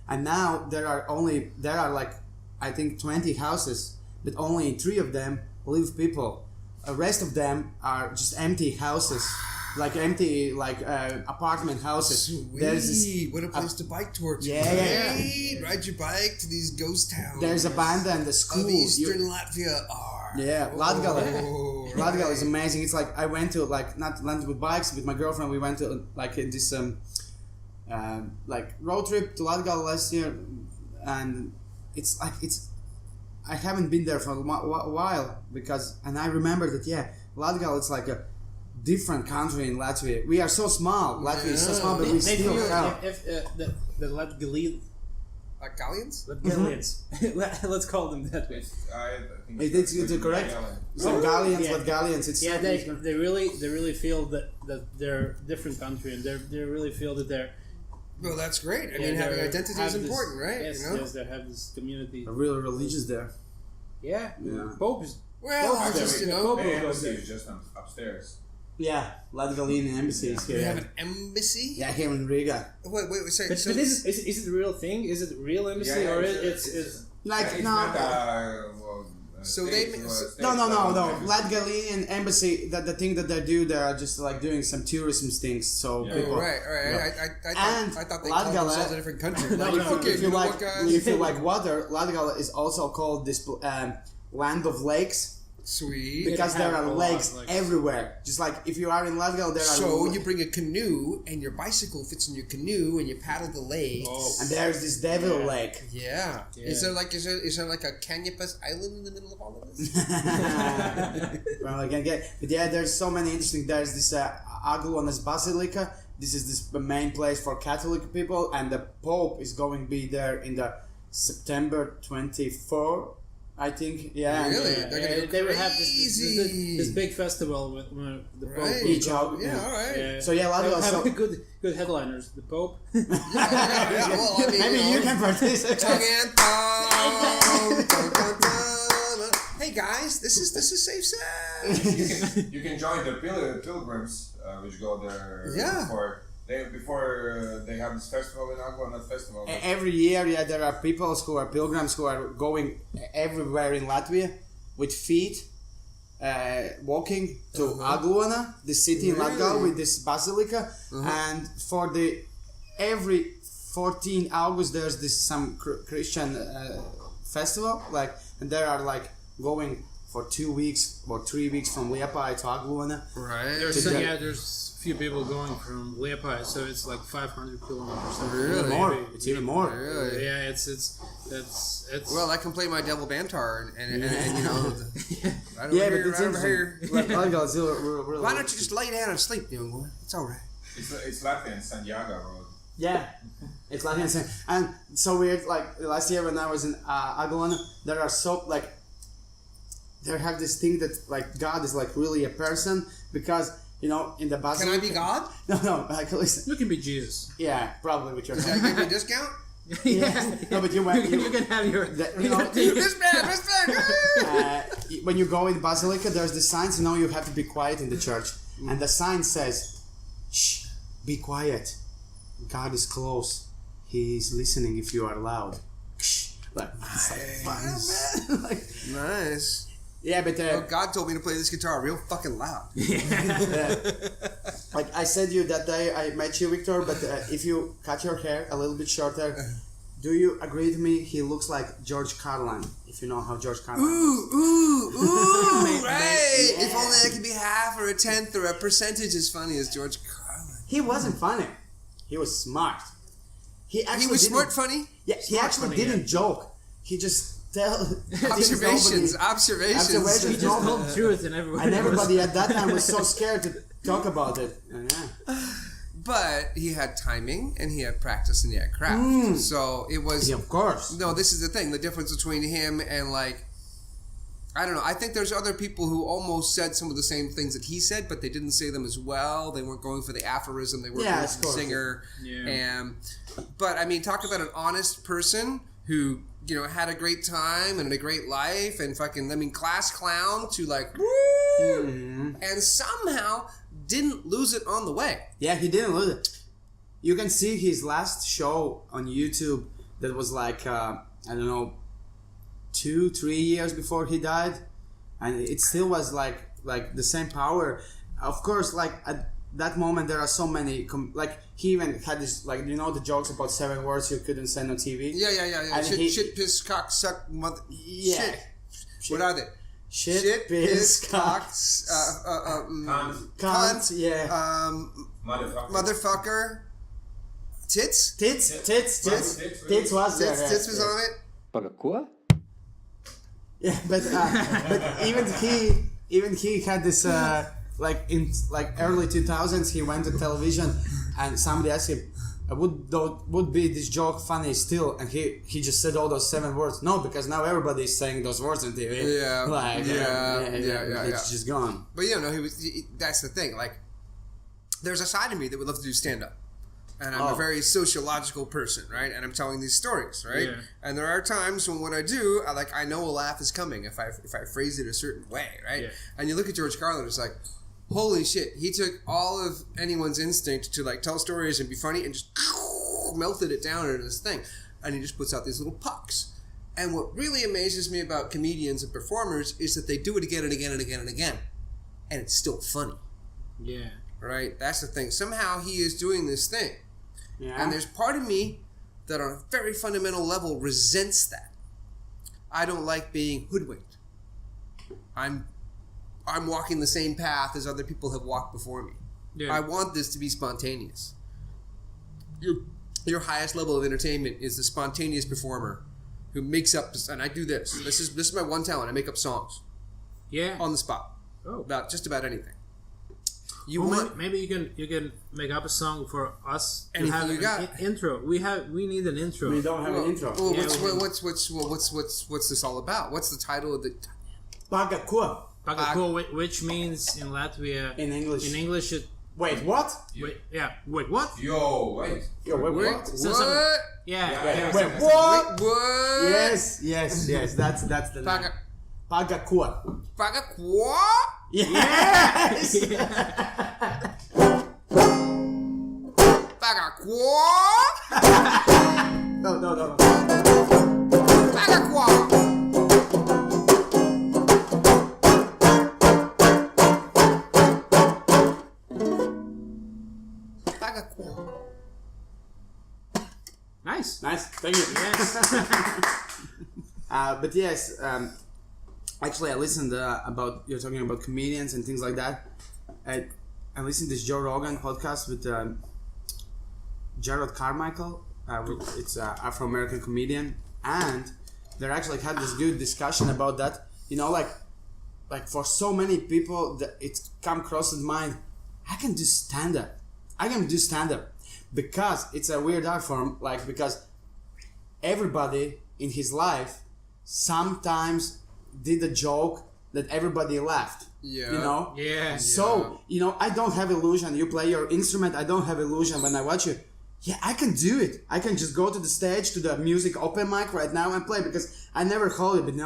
And now there are like, I think 20 houses, but only in 3 of them live people. The rest of them are just empty houses. Like empty, apartment houses. Sweet. There's this, what a place to bike towards. Yeah. Ride your bike to these ghost towns. There's a band and the school. Of Eastern Latvia are. Yeah, Latgale. Latgale is right. amazing. It's like I went to not land with bikes with my girlfriend. We went to like this road trip to Latgale last year, and it's I haven't been there for a while and I remember that Latgale is like a different country in Latvia. We are so small. Latvia is so small, but we still have. The Latgalians. Galleons? Let's call them that way. It's correct. Latgalians. It's they really feel that they're different country and they really feel that they're. Well, that's great. I mean, having identity is important, right? Yes, they have this community. Are really religious there. Yeah. Yeah. Pope is. Well, Pope is just, there. Pope The goes embassy there. is just upstairs. Yeah, Latgalian embassy is We here. have an embassy? Yeah, here in Riga. Wait, sorry. But is it a real thing? Is it a real embassy or it's Like it's no. not So they- No. Latgalian embassy. That the thing that they do, they are just like doing some tourism things. So Yeah. people. Oh, right. And I thought they called Latgale- themselves a different country. No, Okay, if you like, what, guys? if you like water, Latgale is also called this land of lakes. Sweet. Because there are lakes like everywhere. Just like if you are in Latvia, there are. So you bring a canoe, and your bicycle fits in your canoe, and you paddle the lake. And there's this devil lake. Yeah. Is there like a Kaņepes island in the middle of all of this? Well, I can get, but yeah, there's so many interesting. There's this Aglonas Basilica. This is the main place for Catholic people, and the Pope is going to be there in the September 24. I think, yeah. Really? They will have this big festival with the Pope. Right. Each out. Yeah, all right. Yeah. So yeah, They'll Latvia. have good headliners. The Pope. Yeah. Well, I mean, Maybe you can participate. Hey guys, this is safe sex. You can join the pilgrims which go there before they have this festival in Agua, not festival. Every year, there are people who are pilgrims who are going everywhere in Latvia with feet, walking to Aglona, the city in Latvia with this basilica, and for every 14 August there's some Christian festival, and there are going for 2 weeks or 3 weeks from Liepāja to Aglona. Right. There's few people going from Liepāja, so it's like 500 kilometers. Really? It's even more. Really? Yeah, it's. Well, I can play my devil bantar and you know. Right Yeah, over but here, it's right over here. really. Why don't you just lay down and sleep, young boy? It's all right. It's Latvian Santiago Road. Yeah, it's like insane. And so weird, like last year when I was in Aglona, there are they have this thing that like God is like really a person, because in the basilica. Can I be God? No, like listen. You can be Jesus. Yeah, probably with your. Does that give me a discount? Yeah. No, but you can have your. This man. When you go in the basilica, there's the signs. You have to be quiet in the church, and the sign says, "Shh, be quiet. God is close. He is listening if you are loud." Like, it's like fun, man. Nice. Yeah, but God told me to play this guitar real fucking loud. Like I said you that day I met you, Victor, but if you cut your hair a little bit shorter, do you agree with me? He looks like George Carlin, if you know how George Carlin looks. Ooh, right. If only I could be half or a tenth or a percentage as funny as George Carlin. He wasn't funny. He was smart. He was smart funny? Yeah, he actually didn't joke. He just Observations. He just told the truth, and everybody at that time was so scared to talk about it. Yeah. But he had timing, and he had practice, and he had craft. So it was... Yeah, of course. No, this is the thing. The difference between him and, I don't know. I think there's other people who almost said some of the same things that he said, but they didn't say them as well. They weren't going for the aphorism. They weren't going for the singer. Yeah. But, I mean, talk about an honest person who... had a great time and a great life and class clown to woo! And somehow didn't lose it on the way. Yeah, he didn't lose it. You can see his last show on YouTube that was I don't know, 2-3 years before he died. And it still was like the same power. Of course, at that moment there are so many, he even had this, the jokes about 7 words you couldn't say on TV. Yeah. Shit, piss, cock, suck, mother... Yeah. Shit. What are they? Shit, piss, cock... Cunt. Yeah. Motherfucker. Tits? Tits was there. Tits was on it? Paga, ko? Yeah, but even he had this... in early 2000s, he went to television and somebody asked him, would be this joke funny still? And he just said all those 7 words. No, because now everybody's saying those words on TV. It's just gone. But that's the thing. There's a side of me that would love to do stand-up. And I'm a very sociological person, right? And I'm telling these stories, right? Yeah. And there are times when what I do, I know a laugh is coming if I phrase it a certain way, right? Yeah. And you look at George Carlin, it's like, holy shit, he took all of anyone's instinct to tell stories and be funny and just melted it down into this thing. And he just puts out these little pucks. And what really amazes me about comedians and performers is that they do it again and again and again and again. And it's still funny. Yeah. Right? That's the thing. Somehow he is doing this thing. Yeah. And there's part of me that on a very fundamental level resents that. I don't like being hoodwinked. I'm I'm walking the same path as other people have walked before me. Yeah. I want this to be spontaneous. Your highest level of entertainment is the spontaneous performer who makes up, and I do this. This is my one talent. I make up songs. Yeah. On the spot. Oh. About just about anything. Maybe you can make up a song for us. Anything have you got. Intro. We need an intro. We don't have an intro. Well, Yeah, what's this all about? What's the title of the? Paga. Paga, which means in Latvia. In English. In English, it. Wait, what? Wait, yeah. Wait, what? Yo, wait. What? What? Yeah. Wait, what? What? Yes. That's the name. Paga. Paga what? Yes. Paga what? No. Paga what? Paga what? Nice. Thank you. Yes. But yes, actually, I listened about you're talking about comedians and things like that. I listened to this Joe Rogan podcast with Jared Carmichael. It's an Afro-American comedian, and they actually had this good discussion about that. You know, like for so many people, that it's come across in mind. I can do stand-up. Because it's a weird art form. Because everybody in his life sometimes did a joke that everybody laughed. Yeah. You know? Yeah. So, I don't have illusion. You play your instrument, I don't have illusion when I watch you. Yeah, I can do it. I can just go to the stage, to the music open mic right now and play because I never hold it. But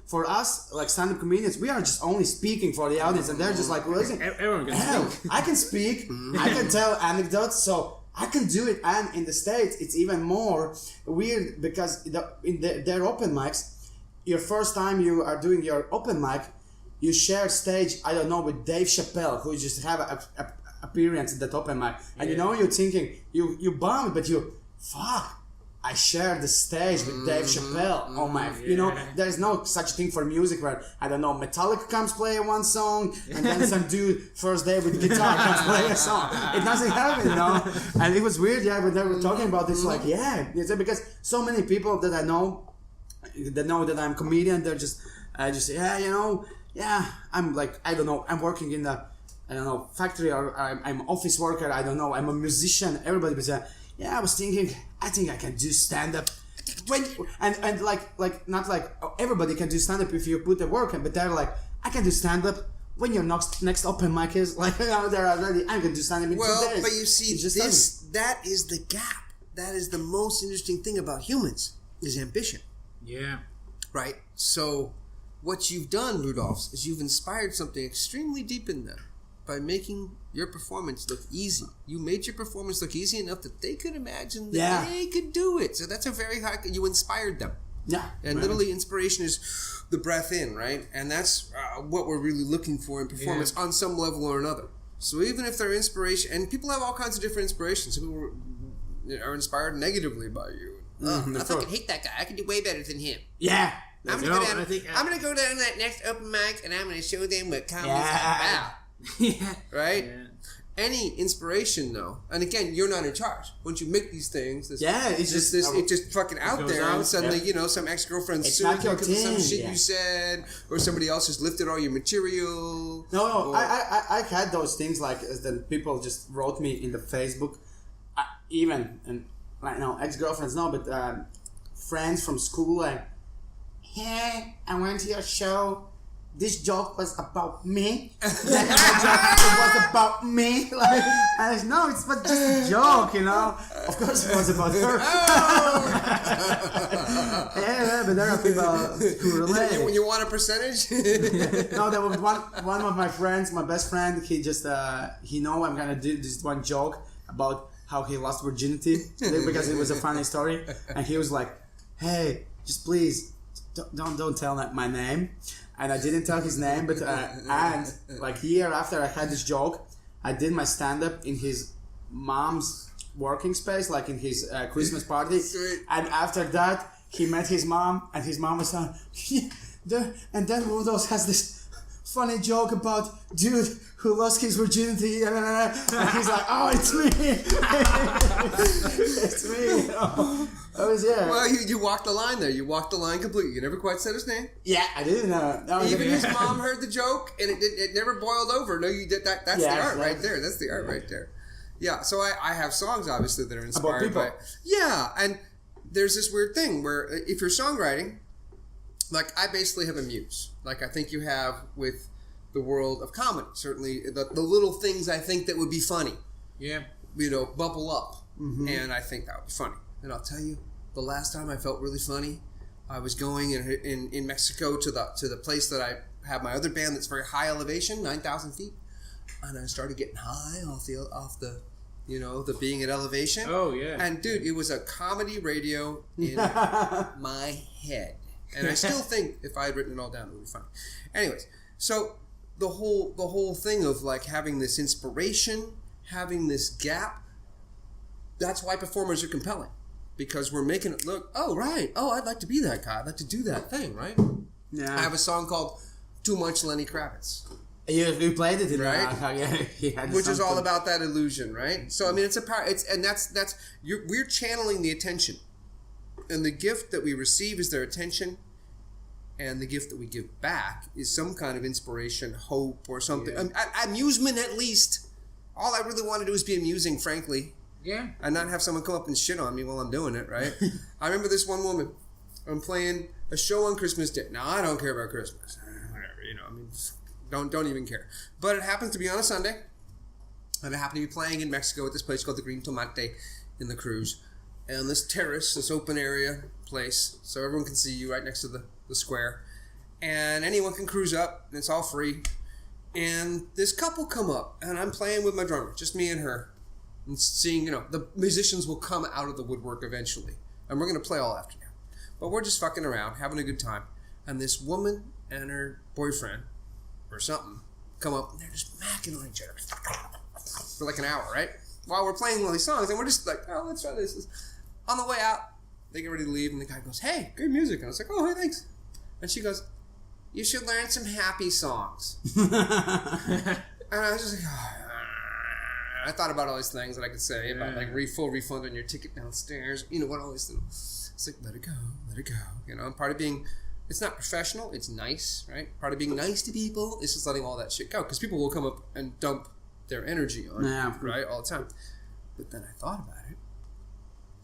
for us, like stand-up comedians, we are just only speaking for the audience and they're just like, listen, Everyone can speak. I can speak, I can tell anecdotes, so I can do it. And in the States, it's even more weird because in their open mics, your first time you are doing your open mic, you share stage, I don't know, with Dave Chappelle, who just have a appearance at that open mic. And you're thinking, you bummed, but I share the stage with Dave Chappelle. Oh my, there's no such thing for music where, I don't know, Metallica comes play one song, and then some dude first day with guitar comes play a song. It doesn't happen, And it was weird, when they were talking about this, it's because so many people that I know, that I'm a comedian, they're just I'm like, I don't know, I'm working in the, factory, or I'm office worker, I don't know, I'm a musician. Everybody was I was thinking, I think I can do stand-up. And not like everybody can do stand-up if you put the work in, but they're like, I can do stand-up when your next open mic is they're already, I can do stand-up in 2 days. But you see, that is the gap. That is the most interesting thing about humans, is ambition. Yeah. Right? So what you've done, Rudolph, is you've inspired something extremely deep in them by making your performance look easy. You made your performance look easy enough that they could imagine that they could do it. So that's a very high... You inspired them. Yeah. And literally inspiration is the breath in, right? And that's what we're really looking for in performance on some level or another. So even if they're inspiration... And people have all kinds of different inspirations. Some people are inspired negatively by you. I fucking hate that guy. I can do way better than him. Yeah. I'm gonna go down to that next open mic and I'm gonna show them what comedy's about. Right? Yeah. Any inspiration though, and again, you're not in charge. Once you make these things, it's just fucking out there. And suddenly, some ex-girlfriend sued you because of some shit you said, or somebody else just lifted all your material. No, I had those things that people just wrote me in the Facebook, ex-girlfriends but friends from school hey, I went to your show. This joke was about me. That joke was about me. No, it's not just a joke, Of course it was about her. But there are people who relate. When you want a percentage? No, there was one of my friends, my best friend. He just he know I'm gonna do this one joke about how he lost virginity because it was a funny story, and he was like, "Hey, just please don't tell my name." And I didn't tell his name, but and year after I had this joke, I did my stand-up in his mom's working space, in his Christmas party. Sweet. And after that, he met his mom, and his mom was and then Rudolph has this funny joke about dude who lost his virginity, and he's like, oh, it's me. It's me. Oh. I was, yeah. Well, you walked the line there. You walked the line completely. You never quite said his name. Yeah, I didn't know. Even his mom heard the joke, and it never boiled over. No, you did that. That's the art right there. That's the art right there. Yeah, so I have songs, obviously, that are inspired by... Yeah, and there's this weird thing where if you're songwriting, like, I basically have a muse. Like, I think you have with the world of comedy. Certainly, the little things I think that would be funny. Yeah. You know, bubble up. Mm-hmm. And I think that would be funny. And I'll tell you, the last time I felt really funny, I was going in Mexico to the place that I have my other band that's very high elevation, 9,000 feet. And I started getting high off the you know, the being at elevation. Oh, yeah. And, dude, it was a comedy radio in my head. And I still think if I had written it all down, it would be funny. Anyways, so the whole thing of, like, having this inspiration, having this gap, that's why performers are compelling. Because we're making it look, oh, right. Oh, I'd like to be that guy. I'd like to do that thing, right? Yeah. I have a song called Too Much Lenny Kravitz. You played it in right? Which is all about that illusion, right? So I mean, we're channeling the attention, and the gift that we receive is their attention, and the gift that we give back is some kind of inspiration, hope, or something. Yeah. Amusement, at least. All I really want to do is be amusing, frankly. Yeah. And not have someone come up and shit on me while I'm doing it, right? I remember this one woman. I'm playing a show on Christmas Day. Now I don't care about Christmas, whatever, you know. I mean. Don't even care. But it happens to be on a Sunday. And I happen to be playing in Mexico at this place called the Green Tomate in the cruise. And this terrace, this open area place, so everyone can see you right next to the square. And anyone can cruise up, and it's all free. And this couple come up, and I'm playing with my drummer, just me and her. And seeing, you know, the musicians will come out of the woodwork eventually. And we're going to play all afternoon. But we're just fucking around, having a good time. And this woman and her boyfriend, or something, come up and they're just macking on each other for like an hour, right? While we're playing all these songs, and we're just like, oh, let's try this. On the way out, they get ready to leave, and the guy goes, hey, good music. And I was like, oh, hey, thanks. And she goes, you should learn some happy songs. And I was just like, oh. I thought about all these things that I could say about like full refund on your ticket downstairs. You know what, all these things. It's like, let it go, let it go. You know, and part of being... It's not professional, it's nice, right? Part of being nice to people is just letting all that shit go. Because people will come up and dump their energy on you, right? All the time. But then I thought about it.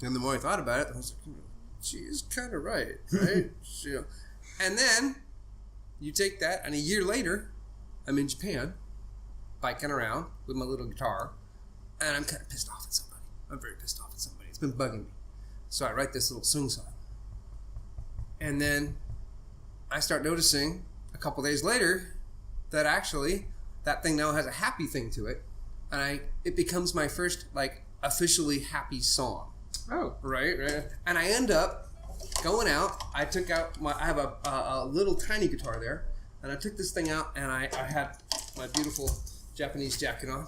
And the more I thought about it, I was like, she is kind of right, right? You know. And then you take that, and a year later, I'm in Japan, biking around with my little guitar, and I'm kind of pissed off at somebody. I'm very pissed off at somebody. It's been bugging me. So I write this little song. And then I start noticing a couple days later that actually that thing now has a happy thing to it, and it becomes my first like officially happy song. Oh, right. And I end up going out. I have a little tiny guitar there, and I took this thing out, and I had my beautiful Japanese jacket on,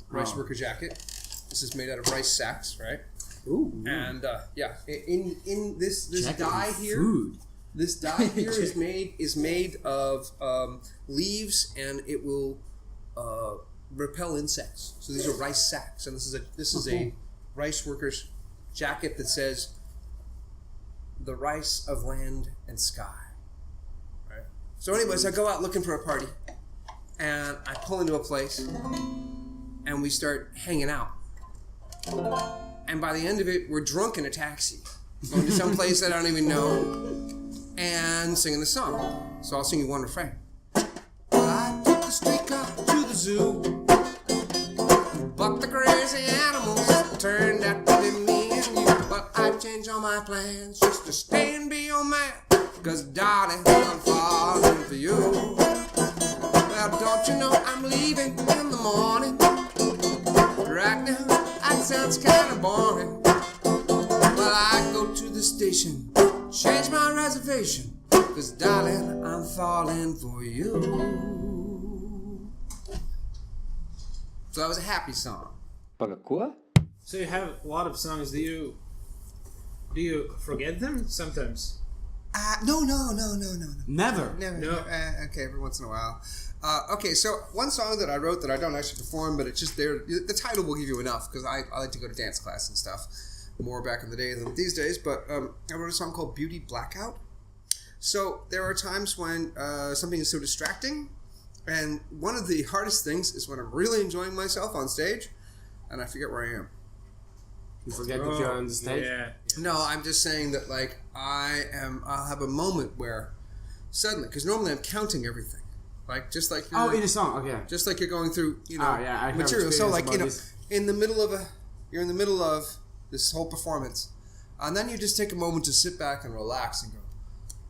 rice worker jacket. This is made out of rice sacks, right? Ooh. And in this dye here. Food. This dye here is made of leaves, and it will repel insects. So these are rice sacks, and this is a rice worker's jacket that says the rice of land and sky. Right. So, anyways, I go out looking for a party, and I pull into a place, and we start hanging out. And by the end of it, we're drunk in a taxi, going to some place that I don't even know. And singing the song. So I'll sing you one refrain. I took the streetcar to the zoo, but the crazy animals turned out to be me and you. But I've changed all my plans just to stay and be your man, 'cause darling, I'm falling for you. Well, don't you know I'm leaving in the morning? Right now, that sounds kind of boring. Well, I go to the station, change my reservation, 'cause darling, I'm falling for you. So that was a happy song. Paga, ko? So you have a lot of songs. Do you forget them sometimes? No. Never. No. Okay, every once in a while. Okay, so one song that I wrote that I don't actually perform, but it's just there. The title will give you enough because I like to go to dance class and stuff more back in the day than these days. But I wrote a song called Beauty Blackout. So there are times when something is so distracting, and one of the hardest things is when I'm really enjoying myself on stage, and I forget where I am. You forget that you're on the stage? Yeah. No, I'm just saying that like I'll have a moment where suddenly, because normally I'm counting everything, like just like Oh, in a song, okay. just like you're going through I have material. So like this. in the middle of this whole performance, and then you just take a moment to sit back and relax and go,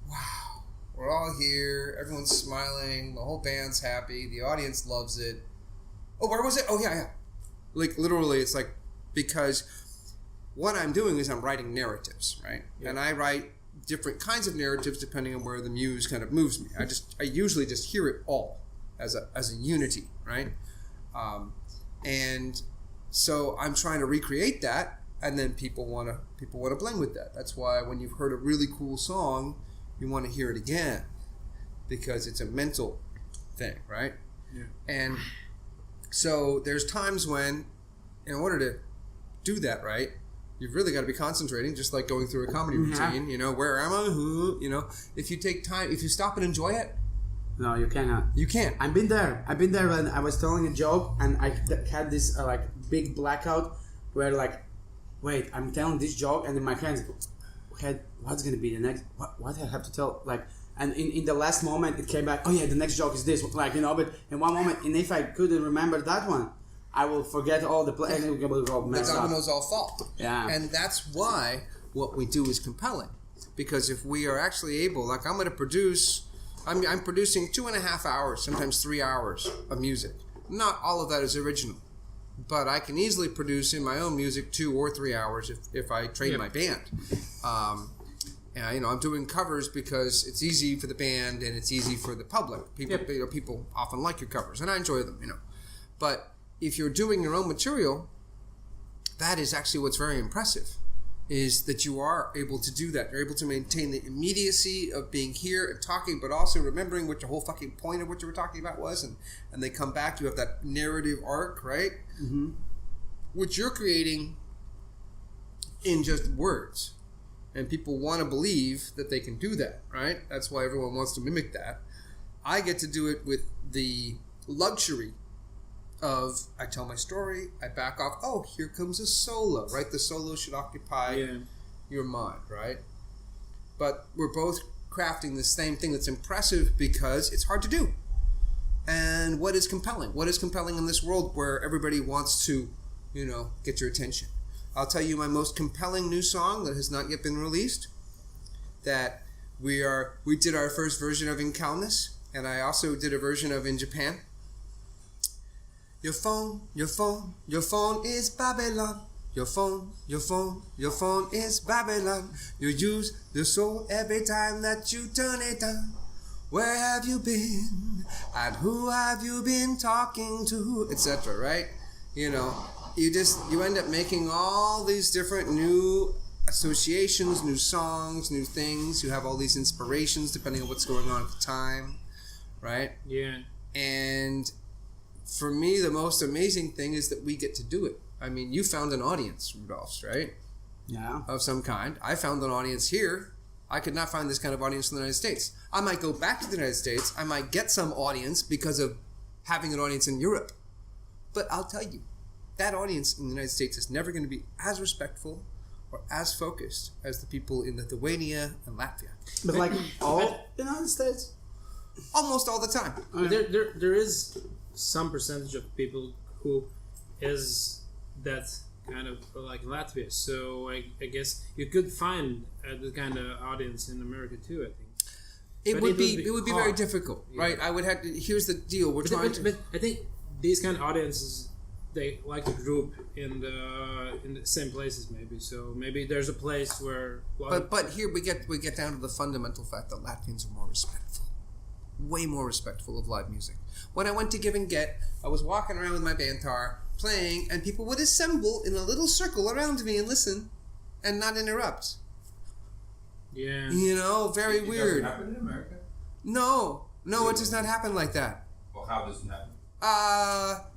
wow, we're all here, everyone's smiling, the whole band's happy, the audience loves it. Oh, where was it? Oh yeah. Like literally, it's like because what I'm doing is I'm writing narratives, right? Yeah. And I write different kinds of narratives depending on where the muse kind of moves me. I usually just hear it all as a unity, right? And so I'm trying to recreate that, and then people want to blend with that. That's why when you've heard a really cool song, you want to hear it again because it's a mental thing, right? Yeah. And so there's times when, in order to do that right, you've really got to be concentrating, just like going through a comedy routine. You know, where am I? Who? You know, if you take time, if you stop and enjoy it. No, you cannot. You can't. I've been there when I was telling a joke and I had this like big blackout where like, wait, I'm telling this joke and in my hands, what's gonna be the next? What I have to tell? Like, and in the last moment it came back. Oh yeah, the next joke is this. Like But in one moment, and if I couldn't remember that one, I will forget all the play. And it will go messed the up. dominoes all fall. Yeah. And that's why what we do is compelling, because if we are actually able, like I'm producing 2.5 hours, sometimes 3 hours of music. Not all of that is original, but I can easily produce in my own music 2 or 3 hours if I train my band. And, I'm doing covers because it's easy for the band and it's easy for the public. People often like your covers, and I enjoy them. But if you're doing your own material, that is actually what's very impressive, is that you are able to do that. You're able to maintain the immediacy of being here and talking, but also remembering what the whole fucking point of what you were talking about was, and they come back. You have that narrative arc, right? Mm-hmm. Which you're creating in just words. And people want to believe that they can do that, right? That's why everyone wants to mimic that. I get to do it with the luxury of, I tell my story, I back off, oh, here comes a solo, right? The solo should occupy your mind, right? But we're both crafting the same thing that's impressive because it's hard to do. And what is compelling? What is compelling in this world where everybody wants to, get your attention? I'll tell you my most compelling new song that has not yet been released, that we did our first version of in Kaņepes, and I also did a version of in Japan. Your phone is Babylon. Your phone is Babylon. You use the soul every time that you turn it on. Where have you been? And who have you been talking to? Etc. Right? You end up making all these different new associations, new songs, new things. You have all these inspirations depending on what's going on at the time, right? Yeah. And for me, the most amazing thing is that we get to do it. I mean, you found an audience, Rudolph, right? Yeah. Of some kind. I found an audience here. I could not find this kind of audience in the United States. I might go back to the United States. I might get some audience because of having an audience in Europe. But I'll tell you, that audience in the United States is never going to be as respectful or as focused as the people in Lithuania and Latvia. But like all the United States? Almost all the time. There is some percentage of people who is that kind of like Latvia. So I guess you could find the kind of audience in America too, I think. It would be very difficult, right? I would have to, here's the deal. But I think these kind of audiences, they like to group in the same places maybe. So maybe there's a place where. But here we get down to the fundamental fact that Latvians are more respectful, way more respectful of live music. When I went to Give and Get, I was walking around with my bantar playing, and people would assemble in a little circle around me and listen, and not interrupt. Yeah. You know, very It weird. doesn't happen in America? No, it does not happen like that. Well, how does it happen?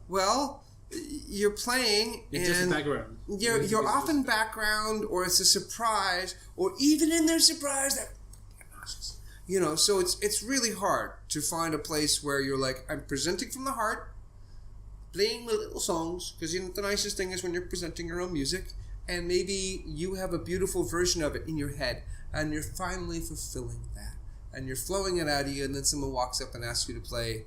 Well, you're playing It's just and the background. you're often background, or it's a surprise, or even in their surprise, they're obnoxious. You know, so it's really hard to find a place where you're like, I'm presenting from the heart, playing my little songs, because you know the nicest thing is when you're presenting your own music, and maybe you have a beautiful version of it in your head, and you're finally fulfilling that, and you're flowing it out of you, and then someone walks up and asks you to play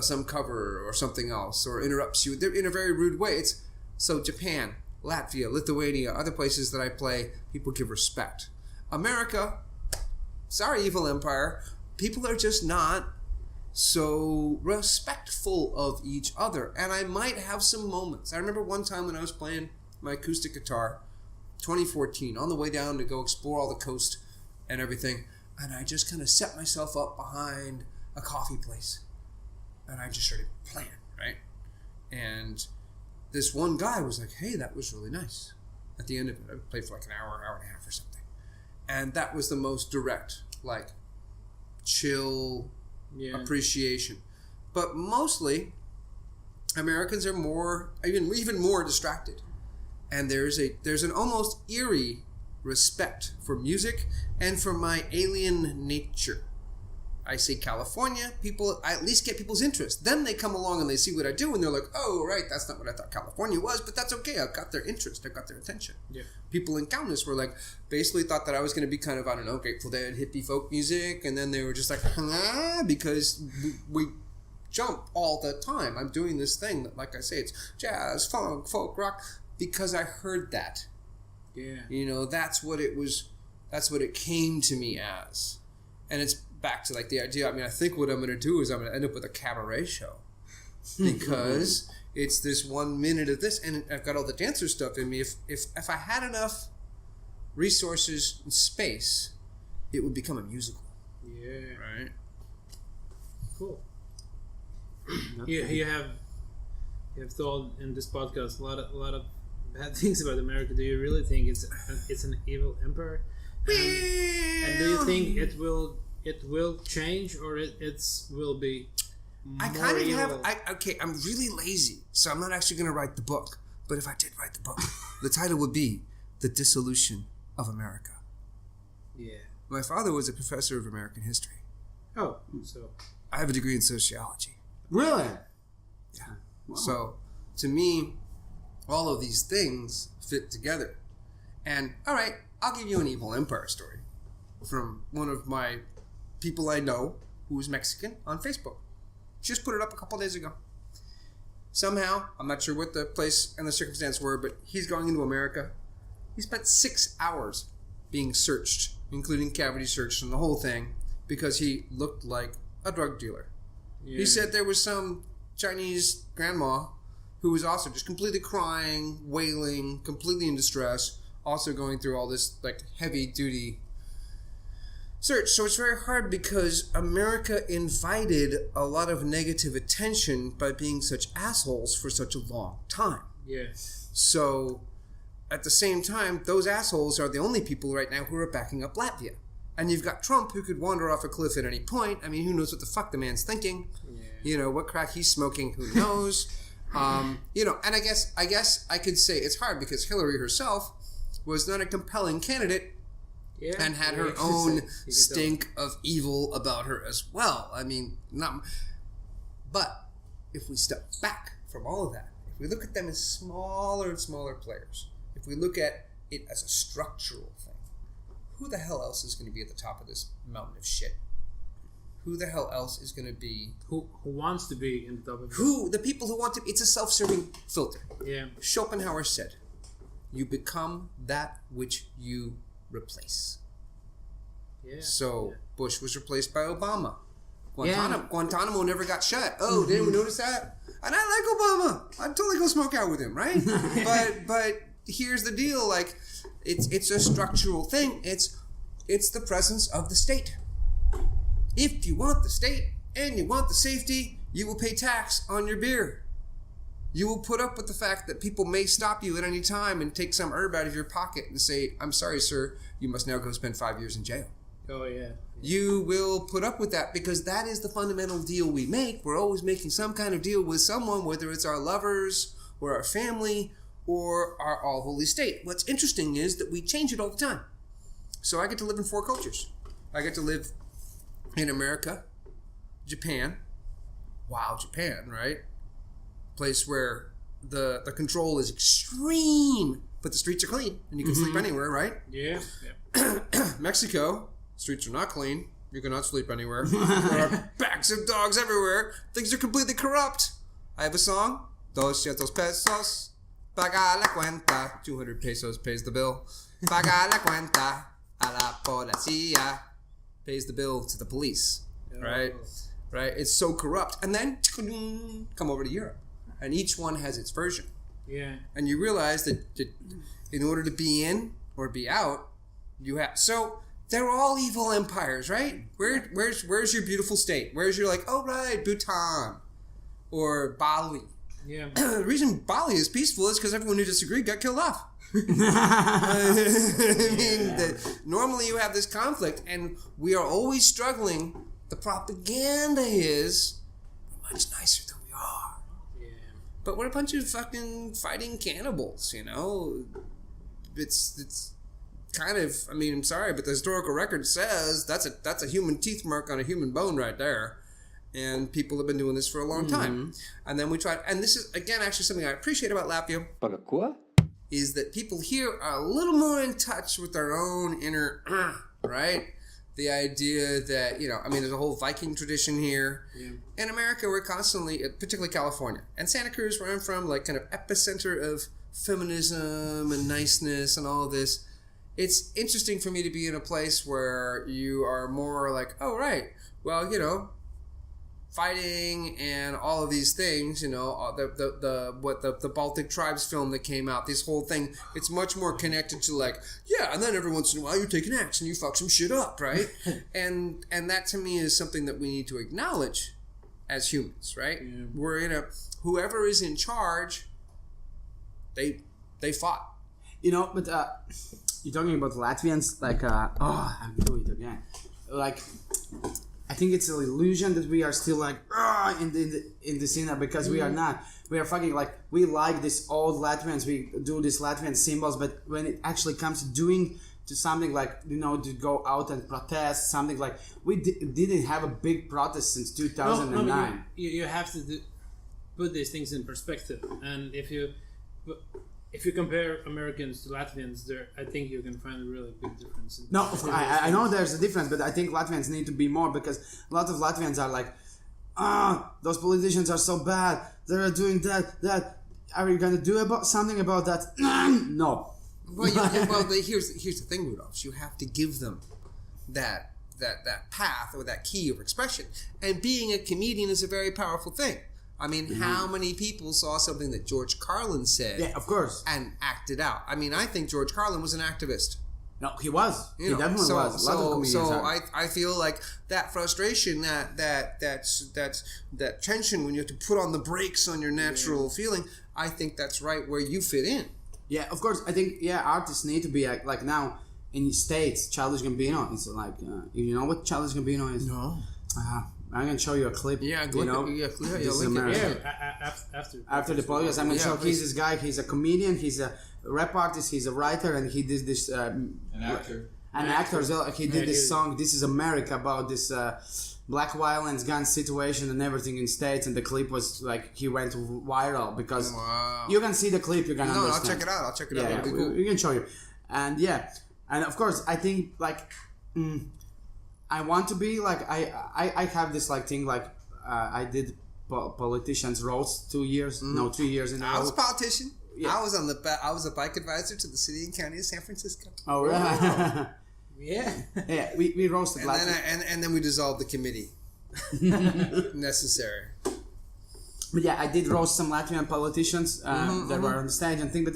some cover or something else, or interrupts you in a very rude way. It's so Japan, Latvia, Lithuania, other places that I play, people give respect. America, sorry, evil empire, people are just not so respectful of each other. And I might have some moments. I remember one time when I was playing my acoustic guitar, 2014, on the way down to go explore all the coast and everything, and I just kind of set myself up behind a coffee place. And I just started playing, right? And this one guy was like, hey, that was really nice. At the end of it, I played for like an hour and a half or something. And that was the most direct, like, chill appreciation. But mostly, Americans are more, even more distracted. And there's an almost eerie respect for music and for my alien nature. I say California, people, I at least get people's interest. Then they come along and they see what I do and they're like, oh, right, that's not what I thought California was, but that's okay. I've got their interest. I've got their attention. Yeah. People in Kaunas were like, basically thought that I was going to be kind of, I don't know, Grateful Dead, hippie folk music. And then they were just like, because we jump all the time. I'm doing this thing that, like I say, it's jazz, funk, folk, rock, because I heard that. Yeah. You know, that's what it was. That's what it came to me as. And it's back to like the idea. I mean, I think what I'm going to do is I'm going to end up with a cabaret show because it's this 1 minute of this, and I've got all the dancer stuff in me. If I had enough resources and space, it would become a musical. Yeah. Right. Cool. You have told in this podcast a lot of bad things about America. Do you really think it's an evil empire? And do you think it will change, or it will be more evil? I'm really lazy, so I'm not actually going to write the book. But if I did write the book, the title would be The Dissolution of America. Yeah. My father was a professor of American history. Oh, so I have a degree in sociology. Really? Yeah. Wow. So, to me, all of these things fit together. And, all right, I'll give you an evil empire story from one of my people I know who is Mexican on Facebook. Just put it up a couple days ago. Somehow, I'm not sure what the place and the circumstance were, but he's going into America. He spent 6 hours being searched, including cavity search and the whole thing, because he looked like a drug dealer. Yeah. He said there was some Chinese grandma who was also just completely crying, wailing, completely in distress, also going through all this like heavy-duty search. So it's very hard because America invited a lot of negative attention by being such assholes for such a long time. Yeah. So at the same time, those assholes are the only people right now who are backing up Latvia. And you've got Trump who could wander off a cliff at any point. I mean, who knows what the fuck the man's thinking? Yeah. You know, what crack he's smoking, who knows? You know, and I guess I could say it's hard because Hillary herself was not a compelling candidate. Yeah, and had her own stink of evil about her as well. I mean, but if we step back from all of that, if we look at them as smaller and smaller players, if we look at it as a structural thing, who the hell else is going to be at the top of this mountain of shit? Who the hell else is going to be... Who wants to be in the top of it? The people who want to... It's a self-serving filter. Yeah. Schopenhauer said, you become that which you replace. Yeah. So Bush was replaced by Obama. Guantanamo never got shut. Oh, didn't we notice that? And I like Obama. I'd totally go smoke out with him, right? but here's the deal: like, it's a structural thing. It's the presence of the state. If you want the state and you want the safety, you will pay tax on your beer. You will put up with the fact that people may stop you at any time and take some herb out of your pocket and say, "I'm sorry, sir, you must now go spend 5 years in jail." Oh, yeah. You will put up with that because that is the fundamental deal we make. We're always making some kind of deal with someone, whether it's our lovers or our family or our all-holy state. What's interesting is that we change it all the time. So I get to live in 4 cultures. I get to live in America, Japan. Wow, Japan, right? Place where the control is extreme, but the streets are clean and you can sleep anywhere, right? Yeah. Mexico, streets are not clean. You cannot sleep anywhere. There are packs of dogs everywhere. Things are completely corrupt. I have a song. 200 pesos. Paga la cuenta. 200 pesos pays the bill. Paga la cuenta a la policía. Pays the bill to the police. Right? Right? It's so corrupt. And then come over to Europe. And each one has its version. Yeah. And you realize that in order to be in or be out, you have... So they're all evil empires, right? Where's your beautiful state? Where's your Bhutan or Bali? Yeah. The reason Bali is peaceful is because everyone who disagreed got killed off. Normally you have this conflict, and we are always struggling. The propaganda is we're much nicer than we are. Yeah. But we're a bunch of fucking fighting cannibals, you know? It's kind of, I mean, I'm sorry, but the historical record says that's a human teeth mark on a human bone right there. And people have been doing this for a long time. And then we tried, and this is, again, actually something I appreciate about Latvia, is that people here are a little more in touch with their own inner, right? The idea that, there's a whole Viking tradition here. Yeah. In America, we're constantly, particularly California, and Santa Cruz, where I'm from, like kind of epicenter of feminism and niceness and all of this. It's interesting for me to be in a place where you are more like, oh, right, well, fighting and all of these things, the Baltic Tribes film that came out, this whole thing, it's much more connected to and then every once in a while you take an axe and you fuck some shit up, right? and that to me is something that we need to acknowledge as humans, right? Yeah. We're whoever is in charge, they fought. But you're talking about Latvians, I'll do it again. I think it's an illusion that we are still in the scene because we are not. We are fucking we like this old Latvians. We do these Latvian symbols, but when it actually comes to doing to something to go out and protest something we didn't have a big protest since 2009. No, you have to put these things in perspective, and if you compare Americans to Latvians, I think you can find a really big difference. No, I know there's a difference, but I think Latvians need to be more because a lot of Latvians are those politicians are so bad. They're doing that. Are you going to do something about that? No. Well, here's the thing, Rudolph. You have to give them that path or that key of expression. And being a comedian is a very powerful thing. I mean, how many people saw something that George Carlin said? Yeah, of course. And acted out. I mean, I think George Carlin was an activist. No, he was. He definitely was. A lot of comedians are. I feel like that frustration, that tension when you have to put on the brakes on your natural feeling, I think that's right where you fit in. Yeah, of course. I think, artists need to be like now in the States, Childish Gambino. It's you know what Childish Gambino is? No. I'm going to show you a clip. Yeah, after the podcast, I'm going to show he's this guy. He's a comedian. He's a rap artist. He's a writer, and he did this. An actor. An actor as well. He did this song, "This Is America," about this black violence, gun situation, and everything in States. And the clip was he went viral because you can see the clip. You can understand. I'll check it out. Yeah, cool. We can show you. And and of course, I think I want to be I have this thing I did politicians roast 2 years, 3 years in a row. I was a politician. Yeah. I was a bike advisor to the city and county of San Francisco. Oh, right. Yeah. Yeah, we roasted. And then we dissolved the committee. Necessary. But I did roast some Latvian politicians that were on the stage and thing. But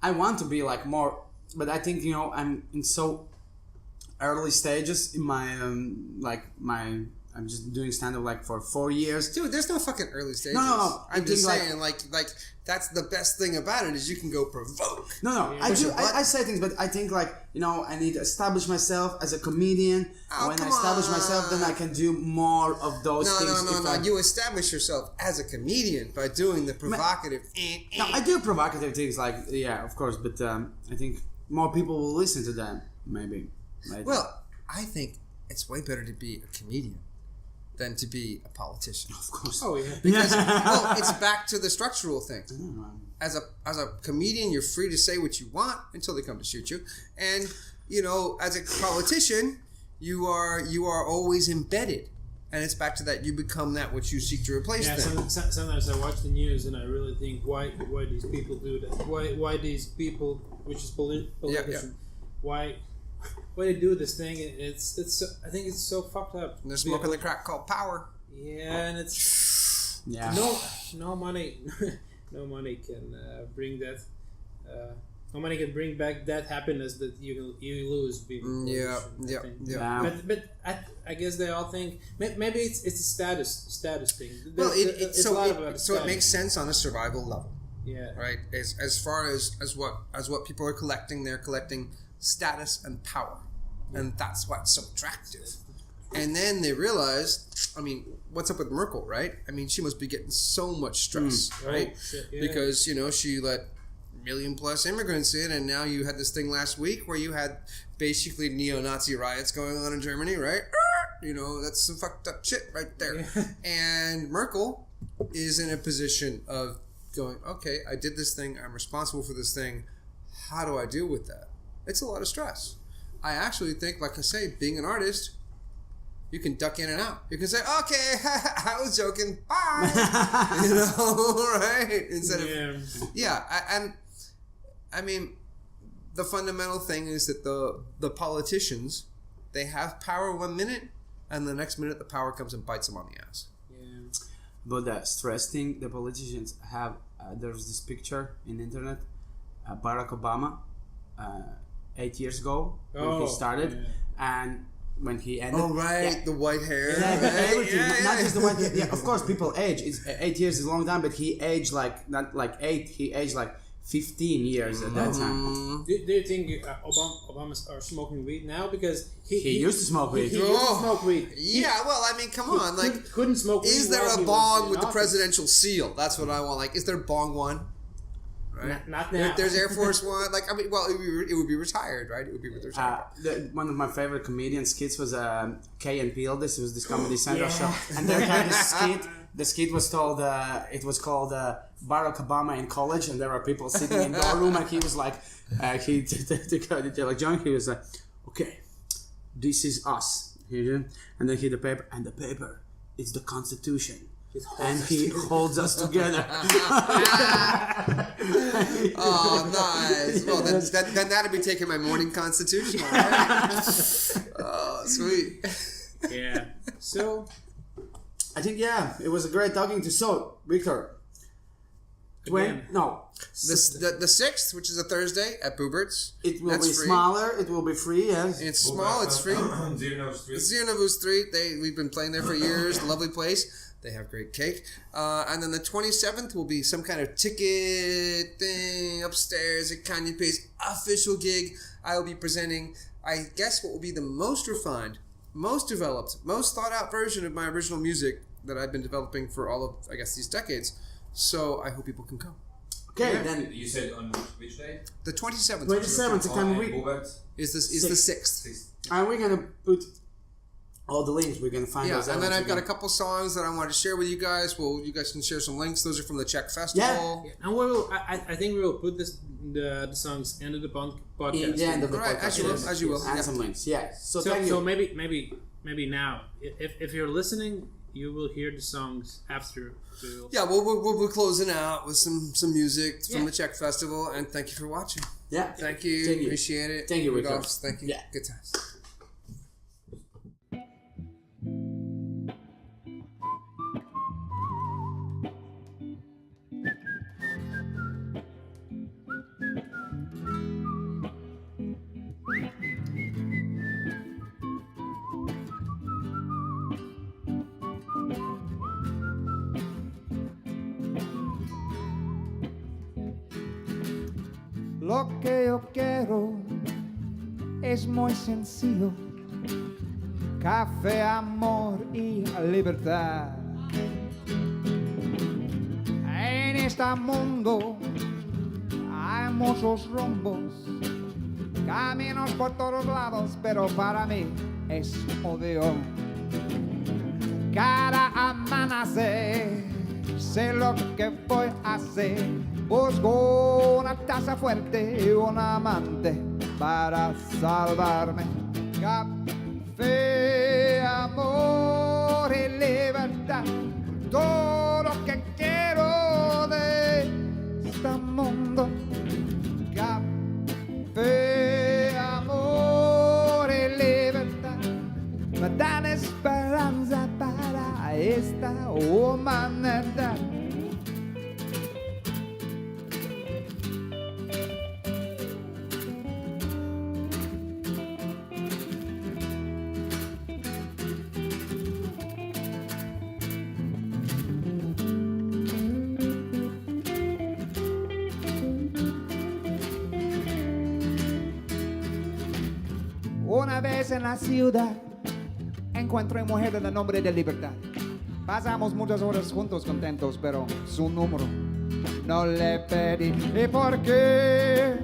I want to be more. But I think I'm in so early stages in my my I'm just doing stand-up like for 4 years. Dude, there's no fucking early stages. No. I'm just saying, like that's the best thing about it is you can go provoke. No. I say things, but I think like, I need to establish myself as a comedian. When I establish myself, then I can do more of those things. No. You establish yourself as a comedian by doing the provocative. No, I do provocative things, like, yeah, of course, but I think more people will listen to them, maybe. Well, I think it's way better to be a comedian than to be a politician. Of course. Oh, yeah. Because, it's back to the structural thing. As a comedian, you're free to say what you want until they come to shoot you. And, as a politician, you are always embedded. And it's back to that you become that which you seek to replace. Yeah, sometimes I watch the news and I really think why these people do that. Why these people, which is politicians, why they do this thing? It's I think it's so fucked up. And they're smoking the crack called power. Yeah, and it's no money, no money can bring that. No money can bring back that happiness that you lose being Yeah. But I guess they all think maybe it's a status thing. Well, It's a lot about it status. makes sense on a survival level. Yeah. Right. As far as what people are collecting, they're collecting status and power, and that's what's so attractive. And then they realize, what's up with Merkel, right? She must be getting so much stress, right? Oh, shit, yeah. Because she let 1 million plus immigrants in, and now you had this thing last week where you had basically neo-Nazi riots going on in Germany, right? That's some fucked up shit right there. Yeah. And Merkel is in a position of going, okay, I did this thing, I'm responsible for this thing, how do I deal with that? It's a lot of stress. I actually think, like I say, being an artist, you can duck in and out. You can say, okay, I was joking, bye. Right? Instead of, the fundamental thing is that the politicians, they have power 1 minute, and the next minute the power comes and bites them on the ass. Yeah. But the stress thing the politicians have, there's this picture in the internet, Barack Obama, 8 years ago when he started, and when he ended. Oh right, the white hair. Yeah, everything. Not just the white hair. Yeah, of course, people age. 8 years is a long time, but he aged not like 8. He aged like 15 years at that time. Do you think Obama are smoking weed now? Because he used to smoke weed. He used to smoke weed. Yeah, well, come on, couldn't smoke weed. Is there while a he bong was with in the office. presidential seal? That's what I want. Is there bong one? Right? Not now. There's Air Force One. It would be retired, right? It would be retired. One of my favorite comedian skits was Kay and Peele. This was this Comedy Central show, and they had this skit. The skit was called Barack Obama in college, and there were people sitting in the room, and he was like, John, he was like, okay, this is us, and then he the paper, and the paper, it's the Constitution. And he holds us together. Oh, nice. Well, then that'd be taking my morning constitution. Right? Oh, sweet. Yeah. So, I think, it was a great talking to. So, Victor. The 6th, which is a Thursday at Boobert's. It will be smaller. It will be free, yes. It's small. It's free. Zirnovu Street. We've been playing there for years. Lovely place. They have great cake. And then the 27th will be some kind of ticket thing upstairs at Kaņepes. Official gig. I will be presenting, I guess, what will be the most refined, most developed, most thought out version of my original music that I've been developing for all of, I guess, these decades. So I hope people can come. Okay, then. You said on which day? The 27th. 27th, September week. Is the 6th. And we're going to put all the links. We're going to find those. And then I've got a couple songs that I wanted to share with you guys. Well, you guys can share some links. Those are from the Czech Festival. Yeah. And I think we will put the songs into the podcast. In the end of the podcast. As you will. And some links. Yeah. So thank you. So maybe now, if you're listening, you will hear the songs after. Yeah, we'll be closing out with some music from the Czech Festival, and thank you for watching. Yeah. Thank you. Appreciate it. Thank you, Viktor. Thank you. Yeah. Good times. Lo que yo quiero es muy sencillo. Café, amor y libertad. En este mundo hay muchos rumbos, caminos por todos lados, pero para mí es obvio. Cada amanecer sé lo que voy a hacer. Busco una taza fuerte y un amante para salvarme. Café, amor y libertad, todo lo que quiero de este mundo. Café, amor y libertad, me dan esperanza para esta humanidad. Una vez en la ciudad encontré mujer de nombre de Libertad. Pasamos muchas horas juntos contentos, pero su número no le pedí. ¿Y por qué?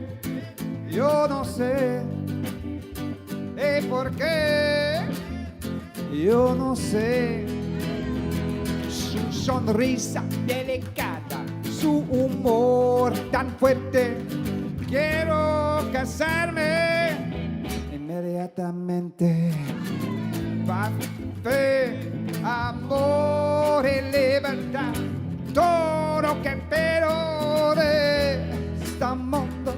Yo no sé. ¿Y por qué? Yo no sé. Su sonrisa delicada, su humor tan fuerte. Quiero casarme inmediatamente. Café, amor y libertad, todo lo que espero de este mundo.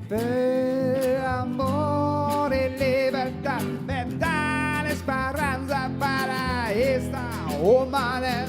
Café, amor y libertad, me dan esperanza para esta humanidad.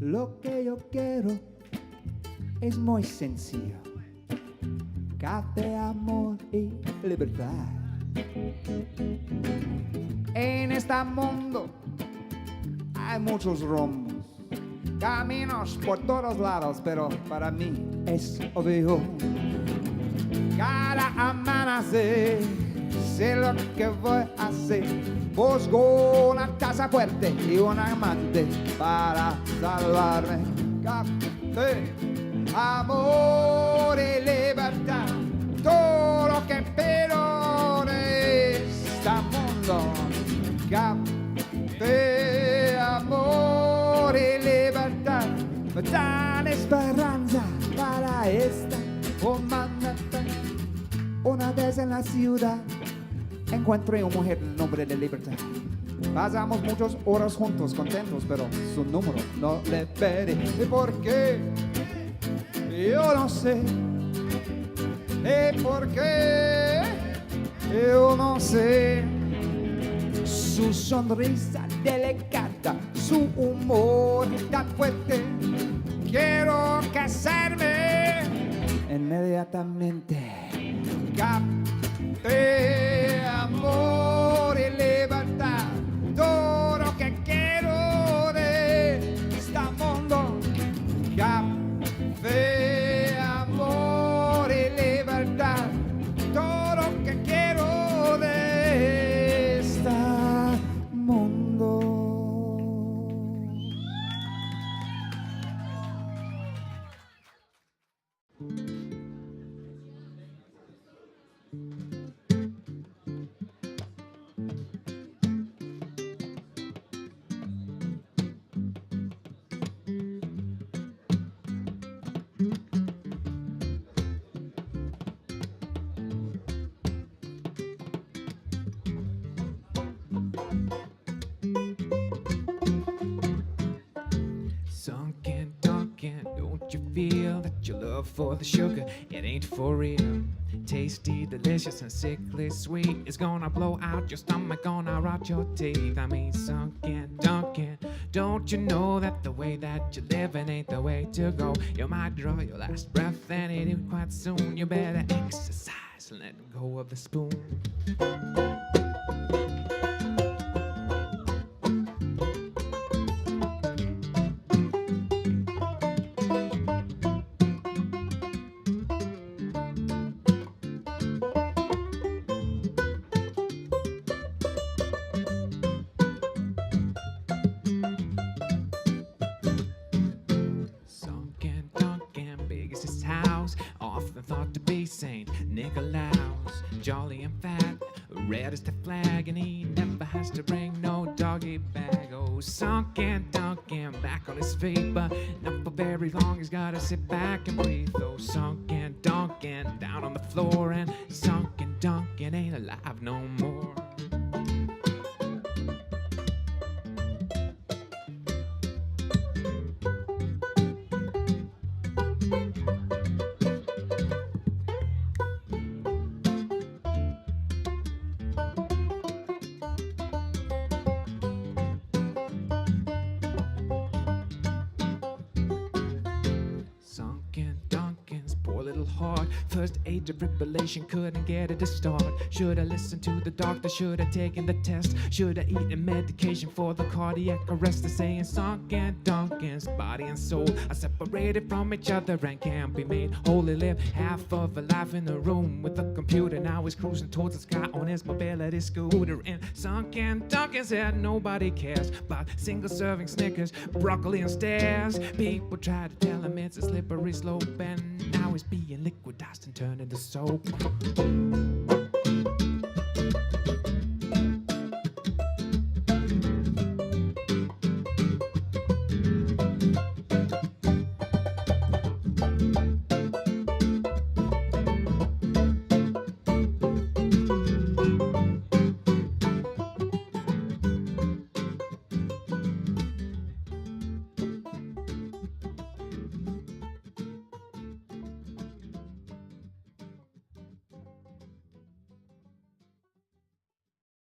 Lo que yo quiero es muy sencillo. Café, amor y libertad. En este mundo hay muchos rumbos, caminos por todos lados, pero para mí es obvio. Cada amanecer sé lo que voy a hacer. Busco una taza fuerte y un amante para salvarme. Café, amor y libertad, todo lo que espero de este mundo. Café, amor y libertad, me dan esperanza para esta humanidad. Una vez en la ciudad encontré una mujer de nombre de Libertad. Pasamos muchas horas juntos contentos, pero su número no le pedí. ¿Y por qué? Yo no sé. ¿Y por qué? Yo no sé. Su sonrisa delicada, su humor tan fuerte. Quiero casarme inmediatamente. Café, amor y libertad, todo lo que quiero de este mundo. Café, amor y libertad, todo lo que quiero de este mundo. Sunken, darkened, don't you feel that you're love for the sugar, it ain't for real. Tasty, delicious, and sickly sweet. It's gonna blow out your stomach, gonna rot your teeth. I mean, sunken, dunkin'. Don't you know that the way that you're living ain't the way to go? You might draw your last breath and it ain't quite soon. You better exercise and let go of the spoon. Jolly and fat, red as the flag, and he never has to bring no doggy bag. Oh, sunken Duncan, back on his feet, but not for very long, he's gotta sit back and breathe. Oh, sunken Duncan, down on the floor, and sunken Duncan ain't alive no more. First aid defibrillation couldn't get it to start. Should've listened to the doctor, should've taken the test. Should've eaten medication for the cardiac arrest. They're saying sunken Duncan's body and soul are separated from each other and can't be made whole. He lived half of a life in a room with a computer. Now he's cruising towards the sky on his mobility scooter. And sunken Duncan said nobody cares about single serving Snickers, broccoli and stairs. People try to tell him it's a slippery slope, and now he's being liquidized and turned into soap.